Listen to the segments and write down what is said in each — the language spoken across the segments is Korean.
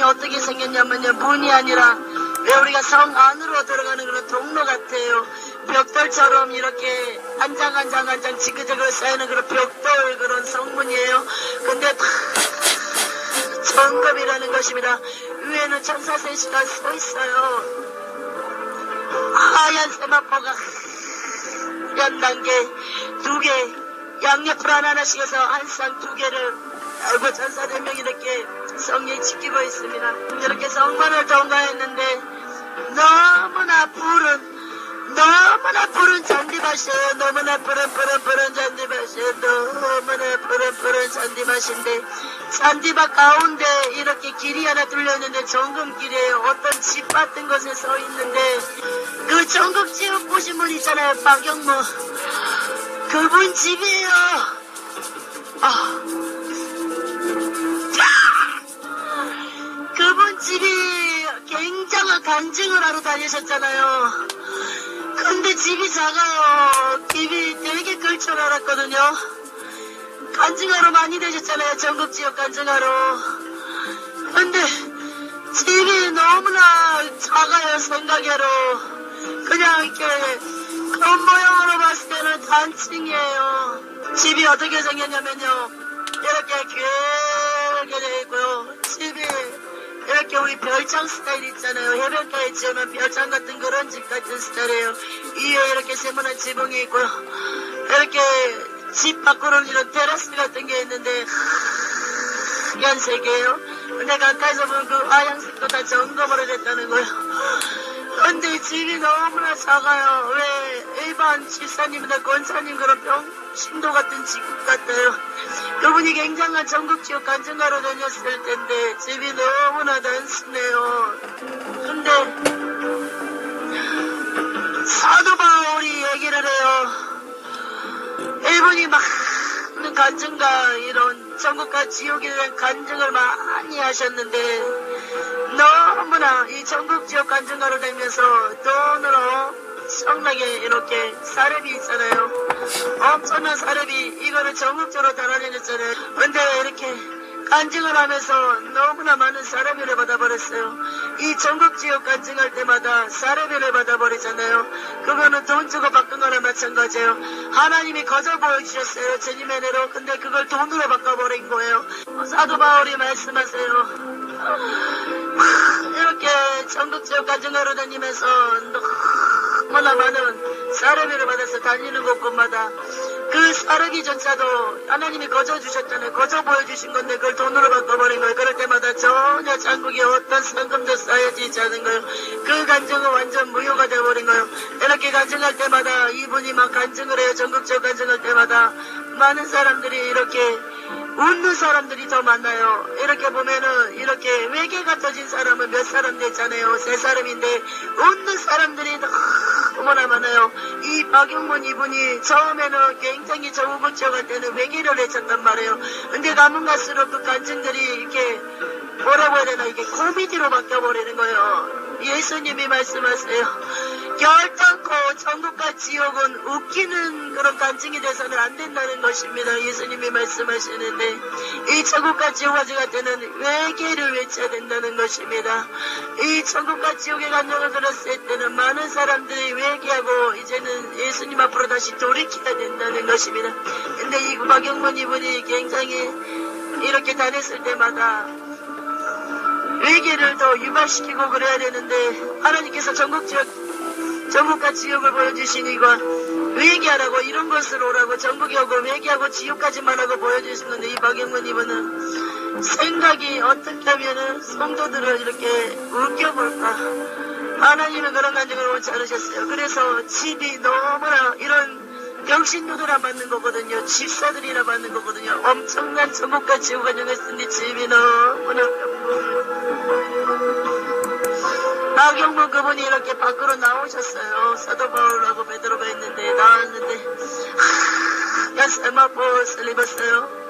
어떻게 생겼냐면요, 문이 아니라 왜 우리가 성 안으로 들어가는 그런 통로 같아요. 벽돌처럼 이렇게 한 장 한 장 한 장 지그재그로 쌓이는 그런 벽돌 그런 성문이에요. 근데 다 정금이라는 것입니다. 위에는 천사 셋이가 서 있어요. 하얀 세마포가 연단계 두 개, 양옆으로 하나씩 해서 한 쌍 두 개를 알고 천사 4명이 이렇게 성에 지키고 있습니다. 이렇게 성만을 통과했는데 너무나 푸른 잔디밭이에요. 너무나 푸른 잔디밭이에요. 너무나 푸른 잔디밭인데 잔디밭 가운데 이렇게 길이 하나 뚫려있는데 정금길이에요. 어떤 집 같은 곳에 서 있는데 그 정금지역 보신 분 있잖아요. 박영모. 그분 집이에요. 그분 집이 굉장한 간증을 하러 다니셨잖아요. 근데 집이 작아요. 집이 되게 클 줄 알았거든요. 간증하러 많이 되셨잖아요. 전국지역 간증하러. 근데 집이 너무나 작아요. 생각외로. 그냥 이렇게 겉모형으로 봤을 때는 단층이에요. 집이 어떻게 생겼냐면요, 이렇게 길게 되어 있고요. 집이 이렇게 우리 별장 스타일 있잖아요. 해변가에 지으면 별장 같은 그런 집 같은 스타일이에요. 위에 이렇게 세모난 지붕이 있고요. 이렇게 집 밖으로는 이런 테라스 같은 게 있는데 하얀색이에요. 근데 가까이서 보면 그 하얀색도 다 점검으로 됐다는 거예요. 근데 집이 너무나 작아요. 왜 일반 집사님이나 권사님 그런 병신도 같은 집 같아요. 그분이 굉장한 전국지역 간증하러 다녔을 텐데 집이 너무나 단순해요. 근데 사도 바울이 얘기를 해요. 이분이 많은 간증과 이런 전국과 지옥에 대한 간증을 많이 하셨는데 너무나 이 전국지역 간증하러 다니면서 돈으로 엄청나게 이렇게 사례비 있잖아요. 엄청난 사례비 이거는 전국적으로 달아내렸잖아요. 근데 이렇게 간증을 하면서 너무나 많은 사례비를 받아버렸어요. 이 전국지역 간증할 때마다 사례비를 받아버리잖아요. 그거는 돈 주고 바꾼 거나 마찬가지예요. 하나님이 거저 보여주셨어요. 주님의 은혜로. 근데 그걸 돈으로 바꿔버린 거예요. 사도 바울이 말씀하세요. 이렇게 전국지역 간증하러 다니면서 너무나 많은 사례비를 받아서 다니는 곳곳마다 그 사르기조차도 하나님이 거저 주셨잖아요. 거저 보여주신 건데 그걸 돈으로 바꿔버린 거예요. 그럴 때마다 전혀 장국에 어떤 상금도 쌓여지지 않은 거예요. 그 간증은 완전 무효가 되어버린 거예요. 이렇게 간증할 때마다 이분이 막 간증을 해요. 전국적 간증할 때마다 많은 사람들이 이렇게 웃는 사람들이 더 많아요. 이렇게 보면은 이렇게 외계가 터진 사람은 몇 사람 됐잖아요. 3사람인데 웃는 사람들이 너무나 많아요. 이 박영문 이분이 처음에는 굉장히 저우부쩍할 때는 외계를 해쳤단 말이에요. 근데 가면 갈수록 그 간증들이 이렇게 뭐라고 해야 되나 이게 코미디로 바뀌어버리는 거예요. 예수님이 말씀하세요. 결단코 천국과 지옥은 웃기는 그런 간증이 돼서는 안 된다는 것입니다. 예수님이 말씀하시는데 이 천국과 지옥 가져갈 때는 외계를 외쳐야 된다는 것입니다. 이 천국과 지옥의 간증을 들었을 때는 많은 사람들이 외계하고 이제는 예수님 앞으로 다시 돌이켜야 된다는 것입니다. 근데 이 박영문 이분이 굉장히 이렇게 다녔을 때마다 외계를 더 유발시키고 그래야 되는데 하나님께서 전국과 지옥을 보여주시니까 외계하라고 이런 것으로 오라고 전국에 오고 외계하고 지옥까지만 하고 보여주신 건데 이 박영문 이분은 생각이 어떻게 하면은 성도들을 이렇게 웃겨볼까. 하나님은 그런 간증을 원치 않으셨어요. 그래서 집이 너무나 이런 병신도들아 받는 거거든요. 집사들이라 받는 거거든요. 엄청난 전국과 지옥 간증했으니 집이 너무나 박영문 그분이 이렇게 밖으로 나오셨어요. 사도 바울하고 베드로가 있는데 나왔는데 야 세마포옷을 입었어요.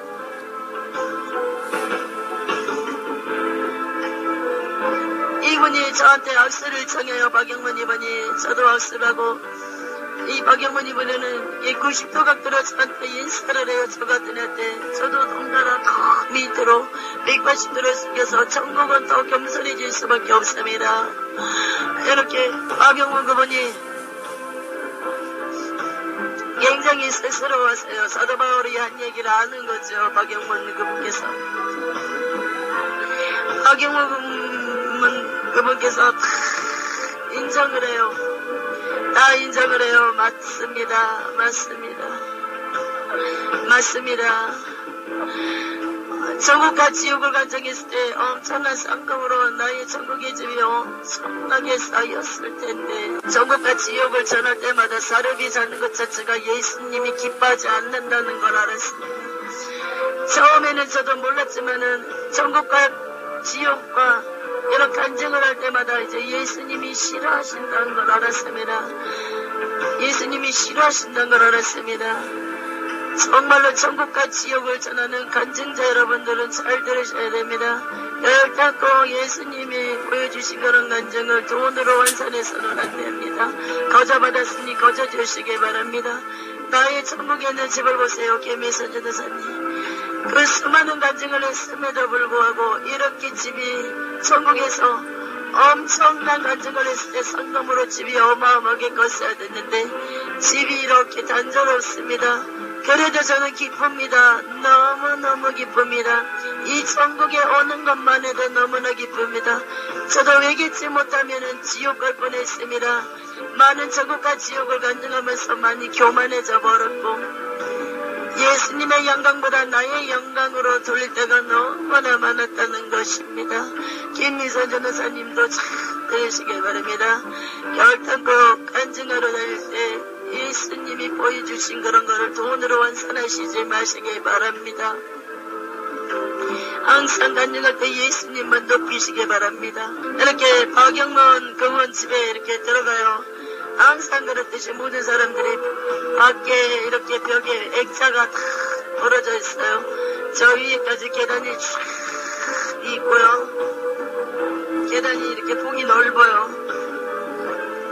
이분이 저한테 악수를 청해요. 박영문 이분이 저도 악수를 하고 이 박영문 이번에는 이 90도 각도로 저한테 인사를 해요. 저 같은 애한테. 저도 동달아 더 밑으로 180도로 숙여서 전국은 더 겸손해질 수밖에 없습니다. 이렇게 박영문 그분이 굉장히 스스로워서요. 사도 바울이 한 얘기를 아는 거죠. 박영문 그분께서. 박영문 그분께서 다 인정을 해요. 다 인정을 해요. 맞습니다. 맞습니다. 맞습니다. 천국과 지옥을 간증했을 때 엄청난 쌍금으로 나의 천국의 집이 엄청나게 쌓였을 텐데 천국과 지옥을 전할 때마다 사르비 자는 것 자체가 예수님이 기뻐하지 않는다는 걸 알았습니다. 처음에는 저도 몰랐지만은 천국과 지옥과 이런 간증을 할 때마다 이제 예수님이 싫어하신다는 걸 알았습니다. 예수님이 싫어하신다는 걸 알았습니다. 정말로 천국과 지옥을 전하는 간증자 여러분들은 잘 들으셔야 됩니다. 결단코 예수님이 보여주신 그런 간증을 돈으로 환산해서는 안 됩니다. 거저 받았으니 거저 주시기 바랍니다. 나의 천국에 있는 집을 보세요. 김혜선 전도사님. 그 수많은 간증을 했음에도 불구하고 이렇게 집이 천국에서 엄청난 간증을 했을 때 상금으로 집이 어마어마하게 컸어야 됐는데 집이 이렇게 단조롭습니다. 그래도 저는 기쁩니다. 너무너무 기쁩니다. 이 천국에 오는 것만 해도 너무나 기쁩니다. 저도 외겠지 못하면 지옥 갈 뻔했습니다. 많은 천국과 지옥을 간증하면서 많이 교만해져 버렸고 예수님의 영광보다 나의 영광으로 돌릴 때가 너무나 많았다는 것입니다. 김미선 전도사님도 잘 들으시길 바랍니다. 결단코 간증하러 다닐 때 예수님이 보여주신 그런 거를 돈으로 환산하시지 마시길 바랍니다. 항상 간증할 때 예수님만 높이시길 바랍니다. 이렇게 박영문 그분 집에 이렇게 들어가요. 항상 그렇듯이 모든 사람들이 밖에 이렇게 벽에 액자가 다 벌어져 있어요. 저 위에까지 계단이 쫙 있고요. 계단이 이렇게 폭이 넓어요.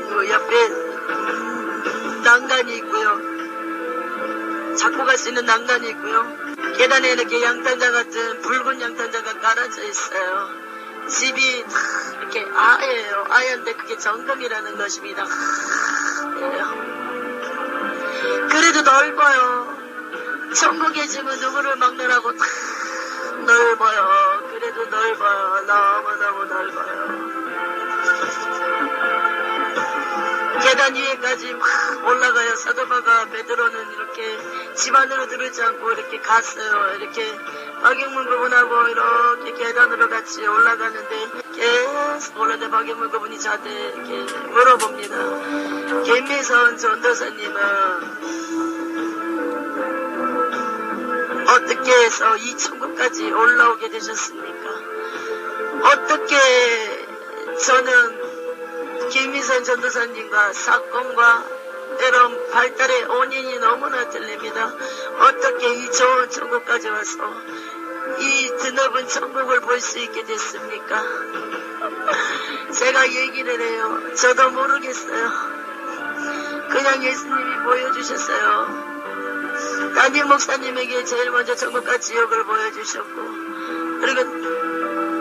그 옆에 난간이 있고요. 잡고 갈 수 있는 난간이 있고요. 계단에 이렇게 양탄자 같은 붉은 양탄자가 깔아져 있어요. 집이 다 이렇게 아예요. 아예인데 그게 정금이라는 것입니다. 그래도 넓어요. 천국의 집은 누구를 막느라고 다 넓어요. 그래도 넓어요. 너무너무 넓어요. 계단 위에까지 막 올라가요. 사도바가 베드로는 이렇게 집 안으로 들어오지 않고 이렇게 갔어요. 이렇게 박영문 그분하고 이렇게 계단으로 같이 올라가는데 계속 올라가는데 박영문 그분이 저한테 이렇게 물어봅니다. 김미선 전도사님은 어떻게 해서 이 천국까지 올라오게 되셨습니까? 어떻게 저는 김미선 전도사님과 사건과 이런 발달의 원인이 너무나 들립니다. 어떻게 이 좋은 천국까지 와서 이 드넓은 천국을 볼 수 있게 됐습니까? 제가 얘기를 해요. 저도 모르겠어요. 그냥 예수님이 보여주셨어요. 담임 목사님에게 제일 먼저 천국과 지옥을 보여주셨고 그리고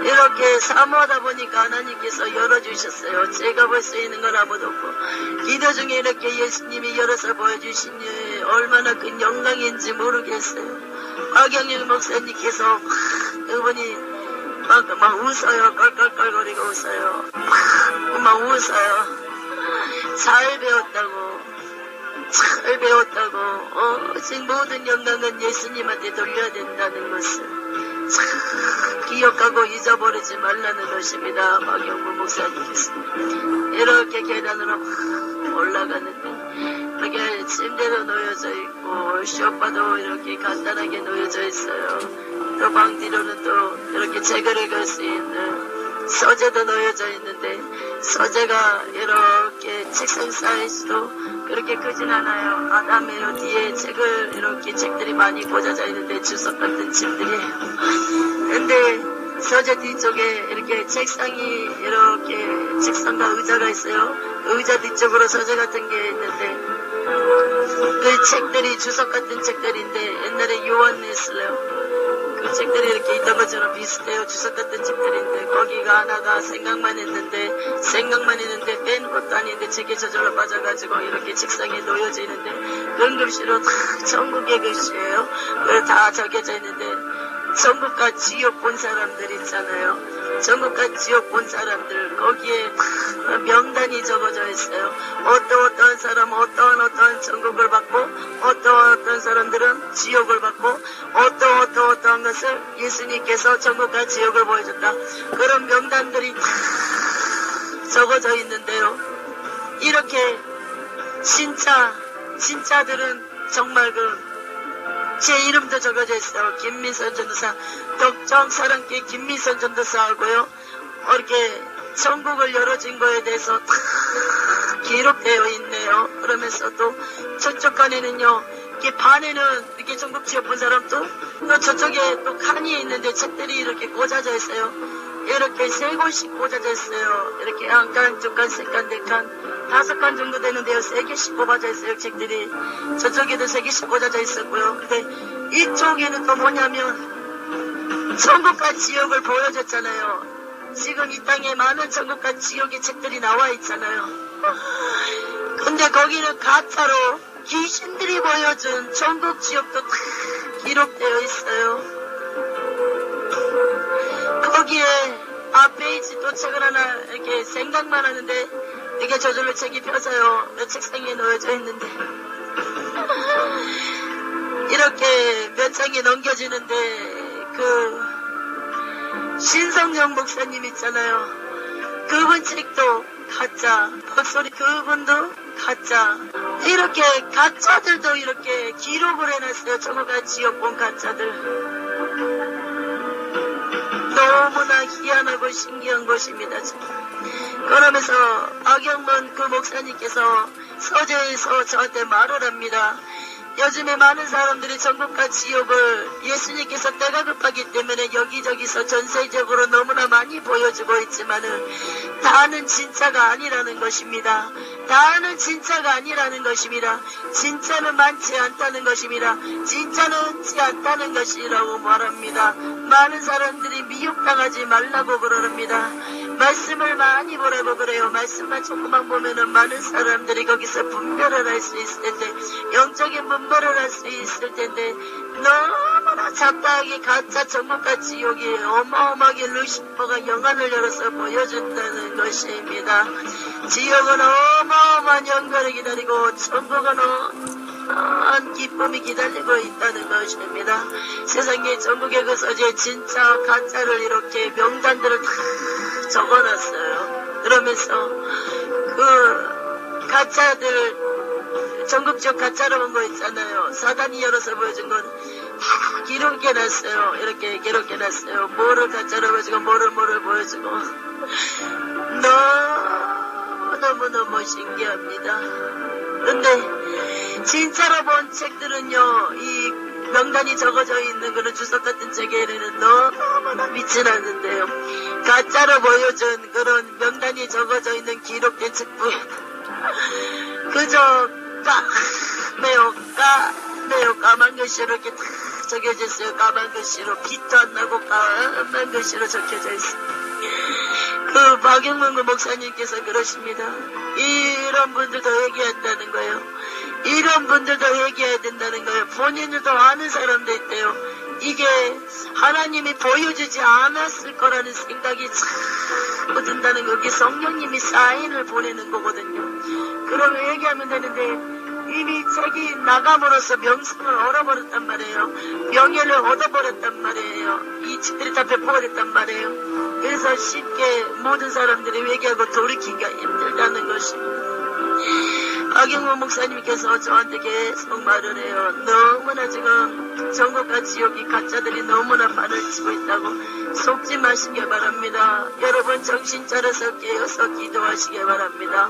이렇게 사모하다 보니까 하나님께서 열어주셨어요. 제가 볼 수 있는 건 아무도 없고 기도 중에 이렇게 예수님이 열어서 보여주시니 얼마나 큰 영광인지 모르겠어요. 박영일 목사님께서 그분이 막 웃어요. 껄껄껄거리고 웃어요. 막 웃어요. 잘 배웠다고 오직 모든 영광은 예수님한테 돌려야 된다는 것을 기억하고 잊어버리지 말라는 것입니다. 박영문 목사님께서 이렇게 계단으로 올라가는데 이렇게 침대도 놓여져 있고 쇼파도 이렇게 간단하게 놓여져 있어요. 또 방 뒤로는 또 이렇게 책을 읽을 수 있는 서재도 놓여져 있는데 서재가 이렇게 책상 사이즈도 그렇게 크진 않아요. 아담에요 뒤에 책을 이렇게 책들이 많이 꽂아져 있는데 주석 같은 책들이에요. 근데 서재 뒤쪽에 이렇게 책상이 이렇게 책상과 의자가 있어요. 의자 뒤쪽으로 서재 같은 게 있는데 그 책들이 주석 같은 책들인데 옛날에 요한네슬레요. 그 책들이 이렇게 있던 것처럼 비슷해요. 주석 같은 책들인데 거기가 하나가 생각만 했는데 뺀 것도 아닌데 책에 저절로 빠져가지고 이렇게 책상에 놓여져 있는데 은급시로 다 천국의 글씨예요. 다 적혀져 있는데 천국과 지옥 본 사람들 있잖아요. 천국과 지옥 본 사람들 거기에 다 명단이 적어져 있어요. 어떠한 사람 어떠한 천국을 받고 어떤 사람들은 지옥을 받고 어떠한 것을 예수님께서 천국과 지옥을 보여줬다. 그런 명단들이 다 적어져 있는데요. 이렇게 진짜들은 정말 제 이름도 적어져 있어요. 김민선 전도사, 덕정 사랑길 김민선 전도사하고요. 이렇게 천국을 열어진 거에 대해서 다 기록되어 있네요. 그러면서 또 저쪽 칸에는요, 이렇게 반에는 이렇게 천국 지옥 본 사람도 또 저쪽에 또 칸이 있는데 책들이 이렇게 꽂아져 있어요. 이렇게 3곳씩 꽂아져 있어요. 이렇게 한 칸, 2칸, 3칸, 4칸. 5칸 정도 되는데요. 3개씩 꽂아져 있어요. 책들이. 저쪽에도 3개씩 꽂아져 있었고요. 근데 이쪽에는 또 뭐냐면 천국과 지옥을 보여줬잖아요. 지금 이 땅에 많은 천국과 지옥의 책들이 나와 있잖아요. 근데 거기는 가짜로 귀신들이 보여준 천국 지옥도 다 기록되어 있어요. 거기에 앞에 있지 또 책을 하나 이렇게 생각만 하는데 이게 저절로 책이 펴져요. 내 책상에 놓여져 있는데 이렇게 몇 장이 넘겨지는데 그 신성영 목사님 있잖아요. 그분 책도 가짜, 박소리 그분도 가짜. 이렇게 가짜들도 이렇게 기록을 해놨어요. 천국과 지옥 본 가짜들. 너무나 희한하고 신기한 것입니다. 그러면서 박영문 그 목사님께서 서재에서 저한테 말을 합니다. 요즘에 많은 사람들이 천국과 지옥을 예수님께서 때가 급하기 때문에 여기저기서 전 세계적으로 너무나 많이 보여주고 있지만은 다는 진짜가 아니라는 것입니다. 다는 진짜가 아니라는 것입니다. 진짜는 많지 않다는 것입니다. 진짜는 지 않다는 것이라고 말합니다. 많은 사람들이 미혹당하지 말라고 그러랍니다. 말씀을 많이 보라고 그래요. 말씀만 조금만 보면은 많은 사람들이 거기서 분별을 할 수 있을 텐데, 영적인 분별을 할 수 있을 텐데, 너무나 잡다하게 가짜 천국과 지옥이 어마어마하게 루시퍼가 영안을 열어서 보여준다는 것입니다. 지옥은 어마어마한 영광을 기다리고 천국은 어마어마한 기쁨이 기다리고 있다는 것입니다. 세상에 천국의 그 서재에 진짜 가짜를 이렇게 명단들을 다 적어놨어요. 그러면서 그 가짜들 전국적 가짜로 본 거 있잖아요. 사단이 열어서 보여준 건 다 기록해놨어요. 이렇게 기록해놨어요. 뭐를 가짜로 보여주고 뭐를 보여주고 너무너무 신기합니다. 근데 진짜로 본 책들은요, 이 명단이 적어져 있는 그런 주석 같은 책에는 너무나 믿진 않는데요. 가짜로 보여준 그런 명단이 적어져 있는 기록된 책뿐 그저 매우 까만 글씨로 이렇게 다 적혀져 있어요. 까만 글씨로 빛도 안 나고 까만 글씨로 적혀져 있어요. 그 박영문 그 목사님께서 그러십니다. 이런 분들도 얘기한다는 거예요. 이런 분들도 얘기해야 된다는 거예요. 본인들도 아는 사람도 있대요. 이게 하나님이 보여주지 않았을 거라는 생각이 자꾸 든다는 거. 이게 성령님이 사인을 보내는 거거든요. 그러면 얘기하면 되는데 이미 책이 나감으로써 명성을 얻어버렸단 말이에요. 명예를 얻어버렸단 말이에요. 이 책들이 다 배포가 됐단 말이에요. 그래서 쉽게 모든 사람들이 회개하고 돌이키기가 힘들다는 것입니다. 박영문 목사님께서 저한테 계속 말을 해요. 너무나 지금 전국과 지옥이 가짜들이 너무나 판을 치고 있다고 속지 마시기 바랍니다. 여러분 정신 차려서 깨어서 기도하시기 바랍니다.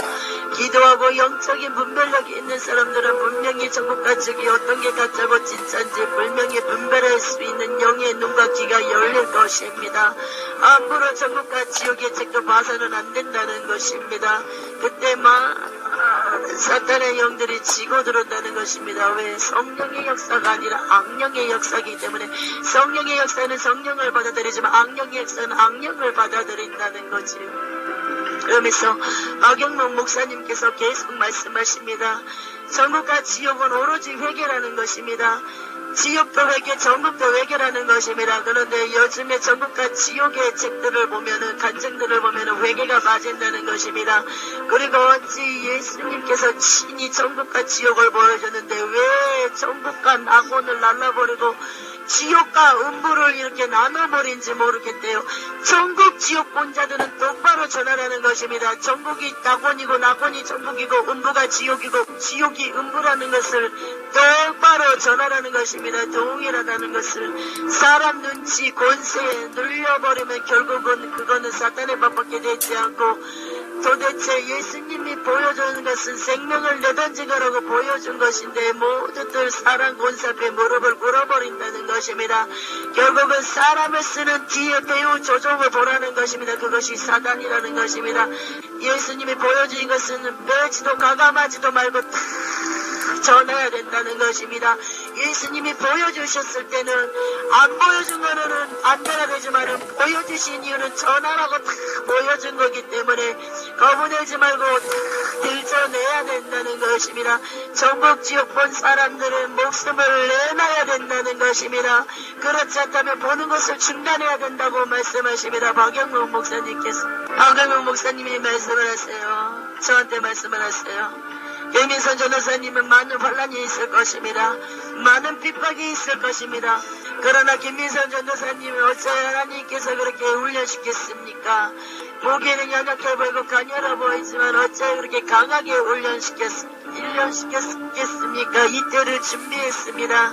기도하고 영적인 분별력이 있는 사람들은 분명히 전국과 지옥이 어떤 게 가짜고 진짜인지 분명히 분별할 수 있는 영의 눈과 귀가 열릴 것입니다. 앞으로 전국과 지옥의 책도 봐서는 안 된다는 것입니다. 그때 사탄의 영들이 지고 들어온다는 것입니다. 왜? 성령의 역사가 아니라 악령의 역사이기 때문에 성령의 역사는 성령을 받아들이지만 악령의 역사는 악령을 받아들인다는 거지. 그러면서 박영록 목사님께서 계속 말씀하십니다. 전국과 지옥은 오로지 회개라는 것입니다. 지옥도 회개, 전국도 회개라는 것입니다. 그런데 요즘에 전국과 지옥의 책들을 보면은, 간증들을 보면은 회개가 빠진다는 것입니다. 그리고 어찌 예수님께서 친히 전국과 지옥을 보여줬는데 왜 전국과 낙원을 날라버리고 지옥과 음부를 이렇게 나눠버린지 모르겠대요. 전국 지옥 본 자들은 똑바로 전하라는 것입니다. 전국이 낙원이고 낙원이 전국이고 음부가 지옥이고 지옥이 음부라는 것을 똑바로 전하라는 것입니다. 동일하다는 것을. 사람 눈치 권세에 눌려버리면 결국은 그거는 사탄의 밥밖에 되지 않고 도대체 예수님이 보여주는 것은 생명을 내던지거라고 보여준 것인데 모두들 사람 권세 앞에 무릎을 꿇어버린다는 것입니다. 결국은 사람을 쓰는 뒤에 배우 조종을 보라는 것입니다. 그것이 사단이라는 것입니다. 예수님이 보여준 것은 매지도 가감하지도 말고 다 전해야 된다는 것입니다. 예수님이 보여주셨을 때는 안 보여준 거는 안 되라 되지만 보여주신 이유는 전하라고 다 보여준 거기 때문에 거부내지 말고 다 들춰내야 된다는 것입니다. 전국 지옥 본 사람들은 목숨을 내놔야 된다는 것입니다. 그렇지 않다면 보는 것을 중단해야 된다고 말씀하십니다. 박영록 목사님께서. 박영록 목사님이 말씀을 하세요. 저한테 말씀을 하세요. 김민선 전도사님은 많은 환란이 있을 것입니다. 많은 핍박이 있을 것입니다. 그러나 김민선 전도사님은 어찌 하나님께서 그렇게 훈련시켰습니까? 보기에는 연약해 보이고 가녀려 보이지만 어찌 그렇게 강하게 훈련시켰습니까? 이때를 준비했습니다.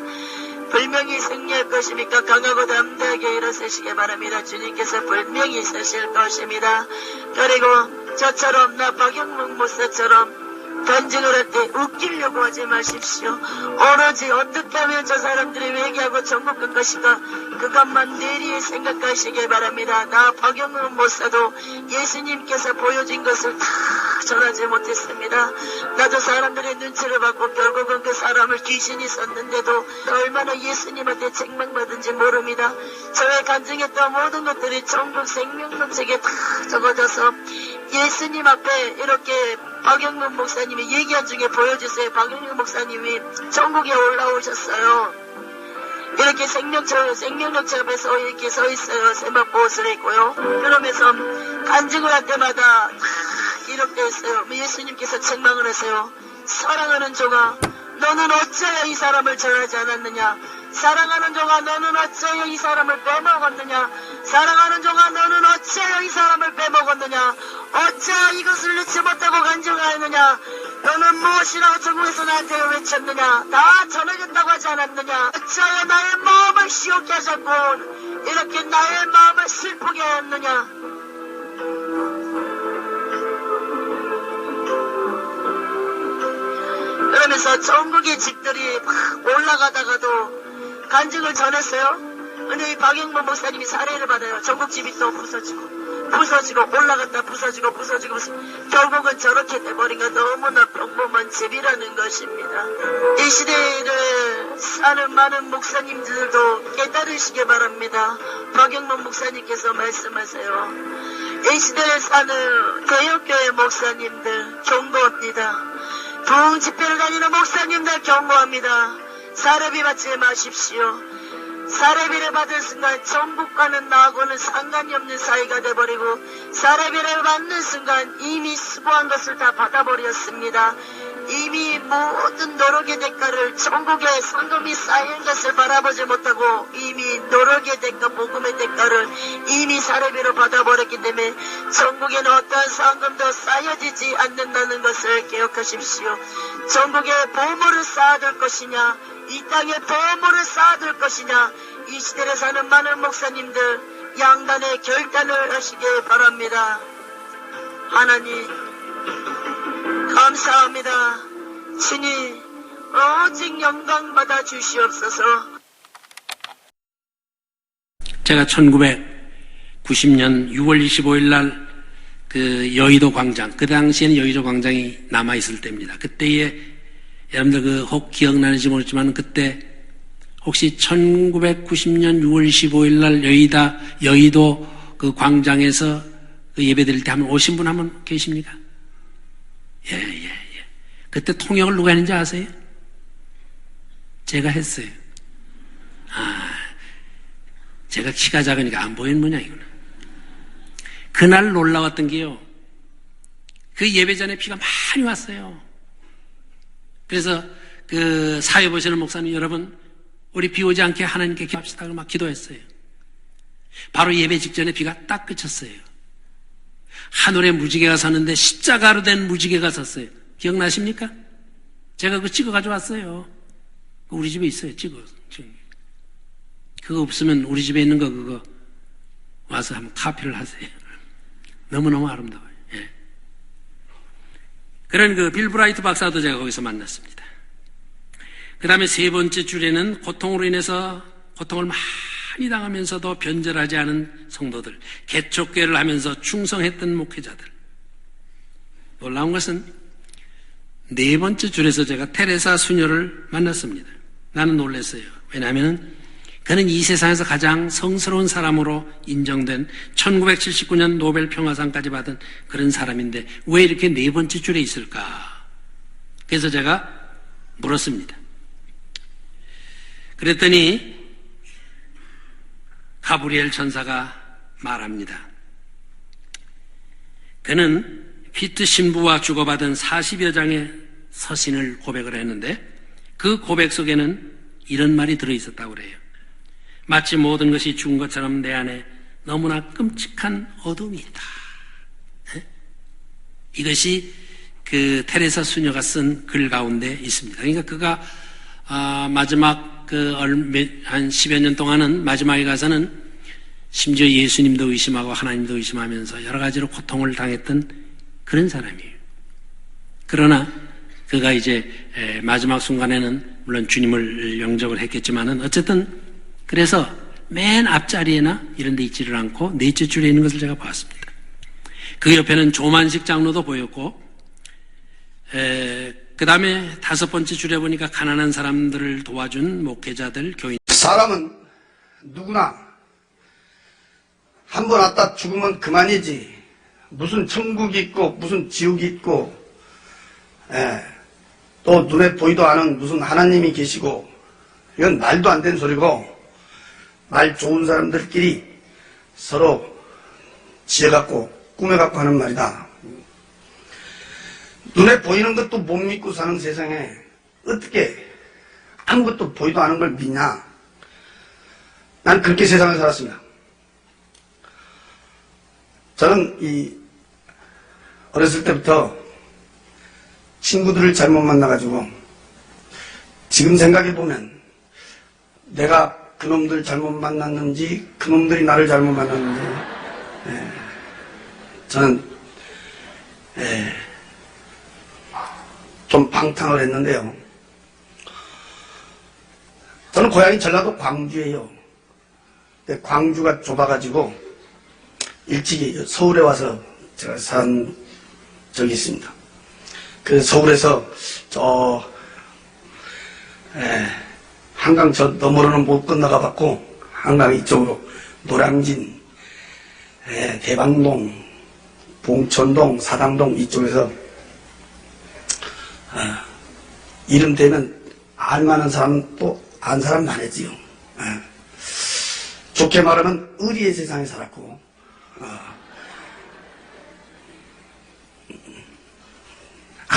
분명히 승리할 것입니까? 강하고 담대하게 일어서시기 바랍니다. 주님께서 분명히 서실 것입니다. 그리고 저처럼 나 박영록 목사처럼 간증을 할 때 웃기려고 하지 마십시오. 오로지 어떻게 하면 저 사람들이 회개하고 전국 갈 것인가 그것만 내리에 생각하시길 바랍니다. 나 박영록 목사도 예수님께서 보여준 것을 다 전하지 못했습니다. 나도 사람들의 눈치를 받고 결국은 그 사람을 귀신이 썼는데도 얼마나 예수님한테 책망받은지 모릅니다. 저의 간증했던 모든 것들이 전국 생명록책에 다 적어져서 예수님 앞에 이렇게 박영록 목사님이 얘기한 중에 보여주세요. 박영록 목사님이 전국에 올라오셨어요. 이렇게 생명록책 앞에서 이렇게 서 있어요. 세마포 옷을 입고요. 그러면서 간증을 할 때마다 이렇게 했어요. 예수님께서 책망을 하세요. 사랑하는 종아, 너는 어찌하여 이 사람을 전하지 않았느냐? 사랑하는 종아, 너는 어찌하여 이 사람을 빼먹었느냐? 사랑하는 종아, 너는 어찌하여 이 사람을 빼먹었느냐? 어찌하여 이것을 넣지 못하고 간증하였느냐? 너는 무엇이라고 전국에서 나한테 외쳤느냐? 다 전하겠다고 하지 않았느냐? 어찌하여 나의 마음을 시옥게 하셨고 이렇게 나의 마음을 슬프게 하였느냐? 그러면서 전국의 집들이 막 올라가다가도 간증을 전했어요. 근데 이 박영록 목사님이 사례를 받아요. 전국 집이 또 부서지고 올라갔다 부서지고 결국은 저렇게 돼버린 건 너무나 평범한 집이라는 것입니다. 이 시대를 사는 많은 목사님들도 깨달으시기 바랍니다. 박영록 목사님께서 말씀하세요. 이 시대를 사는 개혁교회 목사님들 경고합니다. 부흥 집회를 다니는 목사님들 경고합니다. 사례비 받지 마십시오. 사례비를 받은 순간 전국과는 나하고는 상관이 없는 사이가 돼버리고 사례비를 받는 순간 이미 수고한 것을 다 받아버렸습니다. 이미 모든 노력의 대가를 전국에 상금이 쌓인 것을 바라보지 못하고 이미 노력의 대가, 복음의 대가를 이미 사례비로 받아버렸기 때문에 전국에는 어떠한 상금도 쌓여지지 않는다는 것을 기억하십시오. 전국에 보물을 쌓아둘 것이냐, 이 땅에 보물을 쌓아둘 것이냐, 이 시대에 사는 많은 목사님들 양단의 결단을 하시길 바랍니다. 하나님 감사합니다. 주님 오직 영광 받아 주시옵소서. 제가 1990년 6월 25일 날 그 여의도 광장, 그 당시에는 여의도 광장이 남아있을 때입니다. 그때에 여러분들 혹 기억나는지 모르지만 그때 혹시 1990년 6월 25일 날 여의도 그 광장에서 그 예배 드릴 때 한번 오신 분 한 분 계십니까? 예. 그때 통역을 누가 했는지 아세요? 제가 했어요. 제가 키가 작으니까 안 보이는 모양이구나. 그날 놀라웠던 게요, 그 예배전에 비가 많이 왔어요. 그래서 그 사회 보시는 목사님 여러분, 우리 비 오지 않게 하나님께 기도합시다. 막 기도했어요. 바로 예배 직전에 비가 딱 그쳤어요. 하늘에 무지개가 섰는데 십자가로 된 무지개가 섰어요. 기억나십니까? 제가 그거 찍어 가져왔어요. 우리 집에 있어요. 찍어서. 그거 없으면 우리 집에 있는 거 그거 와서 한번 카피를 하세요. 너무너무 아름다워요. 예. 그런 그 빌 브라이트 박사도 제가 거기서 만났습니다. 그 다음에 세 번째 줄에는 고통으로 인해서 고통을 많이 당하면서도 변절하지 않은 성도들, 개척교회를 하면서 충성했던 목회자들. 놀라운 것은 네 번째 줄에서 제가 테레사 수녀를 만났습니다. 나는 놀랐어요. 왜냐하면 그는 이 세상에서 가장 성스러운 사람으로 인정된 1979년 노벨 평화상까지 받은 그런 사람인데 왜 이렇게 네 번째 줄에 있을까? 그래서 제가 물었습니다. 그랬더니 가브리엘 천사가 말합니다. 그는 피트 신부와 주고받은 40여 장의 서신을 고백을 했는데 그 고백 속에는 이런 말이 들어있었다고 그래요. 마치 모든 것이 죽은 것처럼 내 안에 너무나 끔찍한 어둠이 있다. 이것이 그 테레사 수녀가 쓴 글 가운데 있습니다. 그러니까 그가 마지막 한 10여 년 동안은 마지막에 가서는 심지어 예수님도 의심하고 하나님도 의심하면서 여러 가지로 고통을 당했던 그런 사람이에요. 그러나 그가 이제 마지막 순간에는 물론 주님을 영접을 했겠지만은 어쨌든 그래서 맨 앞자리에나 이런 데 있지를 않고 넷째 줄에 있는 것을 제가 봤습니다. 그 옆에는 조만식 장로도 보였고 그 다음에 다섯 번째 줄에 보니까 가난한 사람들을 도와준 목회자들, 교인. 사람은 누구나 한 번 왔다 죽으면 그만이지 무슨 천국이 있고 무슨 지옥이 있고 또 눈에 보이도 않은 무슨 하나님이 계시고 이건 말도 안 되는 소리고 말 좋은 사람들끼리 서로 지어갖고 꾸며갖고 하는 말이다. 눈에 보이는 것도 못 믿고 사는 세상에 어떻게 아무것도 보이도 않은 걸 믿냐? 난 그렇게 세상을 살았습니다. 저는 어렸을 때부터 친구들을 잘못 만나가지고 지금 생각해보면 내가 그놈들 잘못 만났는지 그놈들이 나를 잘못 만났는지 저는 좀 방탕을 했는데요. 저는 고향이 전라도 광주예요. 근데 광주가 좁아가지고 일찍이 서울에 와서 제가 산 적이 있습니다. 그 서울에서 한강 저 너머로는 못 건너가 봤고 한강 이쪽으로 노량진, 대방동, 봉천동, 사당동 이쪽에서 이름 되면 알만한 사람은 또 안 사람 많았지요. 좋게 말하면 의리의 세상에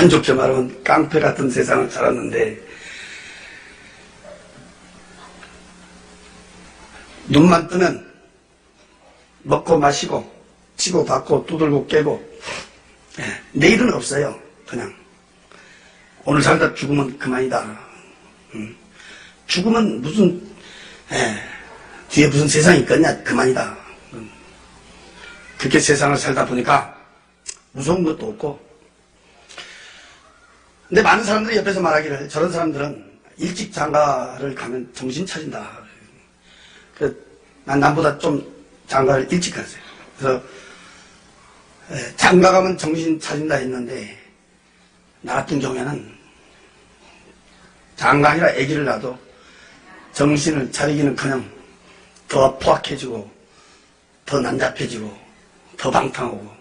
안 좋게 말하면 깡패 같은 세상을 살았는데, 눈만 뜨면 먹고 마시고 치고 받고 두들고 깨고, 내일은 없어요. 그냥 오늘 살다 죽으면 그만이다. 죽으면 무슨 뒤에 무슨 세상이 있겠냐, 그만이다. 그렇게 세상을 살다 보니까 무서운 것도 없고. 근데 많은 사람들이 옆에서 말하기를, 저런 사람들은 일찍 장가를 가면 정신 차린다. 남보다 좀 장가를 일찍 갔어요. 그래서 장가 가면 정신 차린다 했는데, 나 같은 경우에는 장가 아니라 아기를 낳아도 정신을 차리기는 그냥 더 포악해지고 더 난잡해지고 더 방탕하고.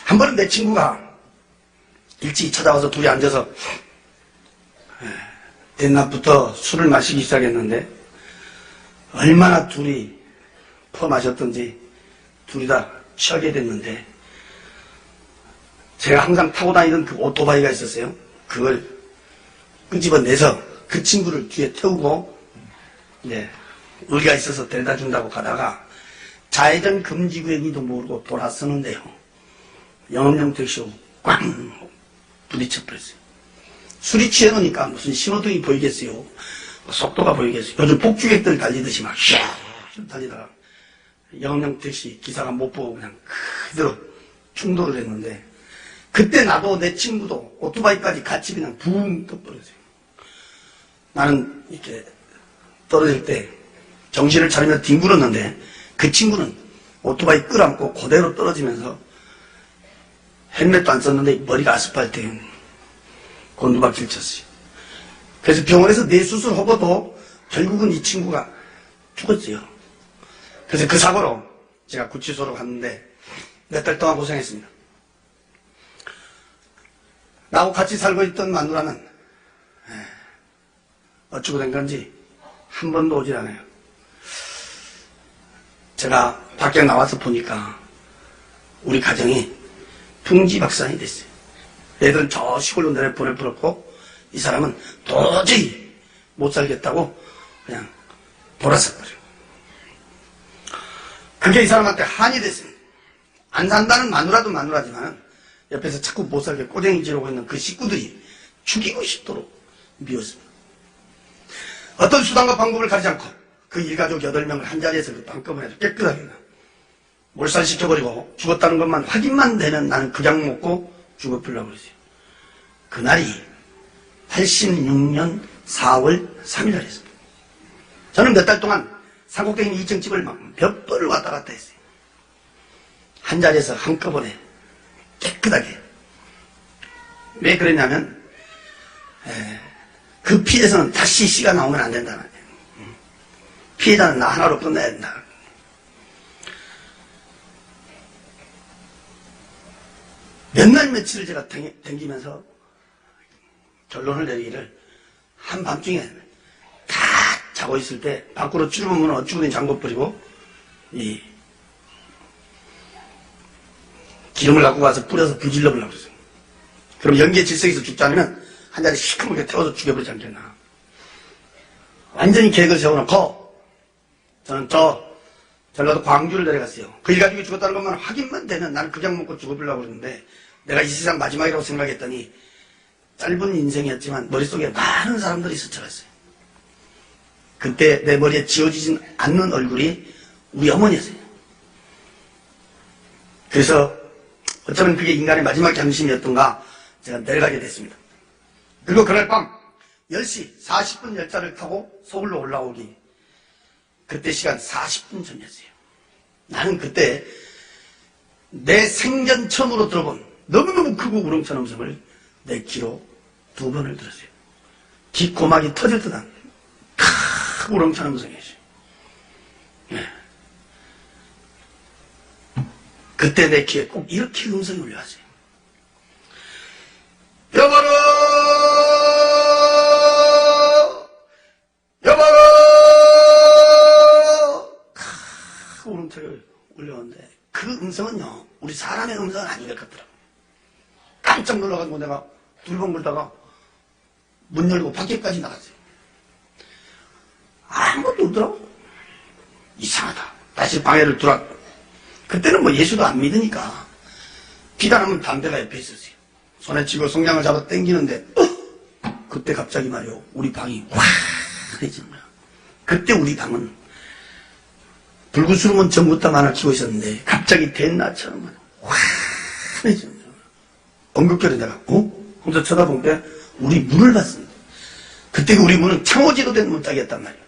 한 번은 내 친구가 일찍 찾아와서 둘이 앉아서 옛날부터 술을 마시기 시작했는데, 얼마나 둘이 퍼마셨던지 둘이 다 취하게 됐는데, 제가 항상 타고 다니던 그 오토바이가 있었어요. 그걸 끄집어내서 그 친구를 뒤에 태우고, 의리가 있어서 데려다 준다고 가다가 좌회전 금지구역인지도 모르고 돌아서는데요, 영업용 택시로 꽝 부딪혀 버렸어요. 술이 취해 놓으니까 무슨 신호등이 보이겠어요, 속도가 보이겠어요. 요즘 폭주객들 달리듯이 막 샥 달리다가 영업용 택시 기사가 못 보고 그냥 그대로 충돌을 했는데, 그때 나도 내 친구도 오토바이까지 같이 그냥 붕 떠버렸어요. 나는 이렇게 떨어질 때 정신을 차리며 뒹굴었는데, 그 친구는 오토바이 끌어안고 그대로 떨어지면서 헬멧도 안 썼는데 머리가 아스팔트에 곤두박질 쳤어요. 그래서 병원에서 뇌수술하고도 결국은 이 친구가 죽었어요. 그래서 그 사고로 제가 구치소로 갔는데 몇 달 동안 고생했습니다. 나하고 같이 살고 있던 마누라는 어쩌고 된 건지 한 번도 오질 않아요. 제가 밖에 나와서 보니까 우리 가정이 풍지박산이 됐어요. 애들은 저 시골로 내려보내버렸고, 이 사람은 도저히 못 살겠다고 그냥 돌아서 버려요. 그게 이 사람한테 한이 됐어요. 안 산다는 마누라도 마누라지만 옆에서 자꾸 못 살게 꼬쟁이 지르고 있는 그 식구들이 죽이고 싶도록 미웠습니다. 어떤 수단과 방법을 가리지 않고 그 일가족 8명을 한자리에서 한꺼번에 깨끗하게 몰살시켜버리고 죽었다는 것만 확인만 되면 나는 그냥 먹고 죽어버리려고 그랬어요. 그날이 86년 4월 3일날이었습니다. 저는 몇 달 동안 삼곡대님 2층 집을 막 몇 번을 왔다 갔다 했어요. 한자리에서 한꺼번에 깨끗하게. 왜 그랬냐면, 그 피해에서는 다시 씨가 나오면 안 된다는 거예요. 피해자는 나 하나로 끝내야 된다. 몇 날 며칠을 제가 댕기면서 결론을 내리기를, 한밤중에 다 자고 있을 때 밖으로 쭈르면 어쭈구니 잠궈버리고 이 기름을 갖고 가서 뿌려서 불 질러보려고 그랬어요. 그럼 연기의 질색에서 죽지 않으면 한 자리 시커멓게 태워서 죽여버리지 않겠나. 완전히 계획을 세워놓고 저는 전라도 광주를 내려갔어요. 그 일가족이 죽었다는 것만 확인만 되면 나는 그냥 먹고 죽어보려고 그랬는데, 내가 이 세상 마지막이라고 생각했더니 짧은 인생이었지만 머릿속에 많은 사람들이 스쳐갔어요. 그때 내 머리에 지워지진 않는 얼굴이 우리 어머니였어요. 그래서 어쩌면 그게 인간의 마지막 잠심이었던가 제가 내려가게 됐습니다. 그리고 그날 밤 10시 40분 열차를 타고 서울로 올라오기, 그때 시간 40분 전이었어요. 나는 그때 내 생전 처음으로 들어본 너무너무 크고 우렁찬 음성을 내 귀로 2번을 들었어요. 귓고막이 터질 듯한 크 우렁찬 음성이었어요. 그때 내 귀에 꼭 이렇게 음성이 울려왔어요. 여보로! 여보로! 크 우렁차게 울려오는데, 그 음성은요, 우리 사람의 음성은 아닌 것 같더라고요. 깜짝 놀라가지고 내가 둘벙글다가 문 열고 밖에까지 나갔어요. 아무것도 없더라고. 이상하다. 다시 방해를 들어왔고. 그때는 뭐 예수도 안 믿으니까 비단하면 담배가 옆에 있었어요. 손에 쥐고 성냥을 잡아 당기는데 그때 갑자기 말이요 우리 방이 환해진 거야. 그때 우리 방은 불구스름은 전부터 만을 키고 있었는데 갑자기 대낮처럼 환해진 거야. 엉겁결에 내가 혼자 쳐다본 게 우리 문을 봤습니다. 그때 우리 문은 창호지로 된 문짝이었단 말이에요.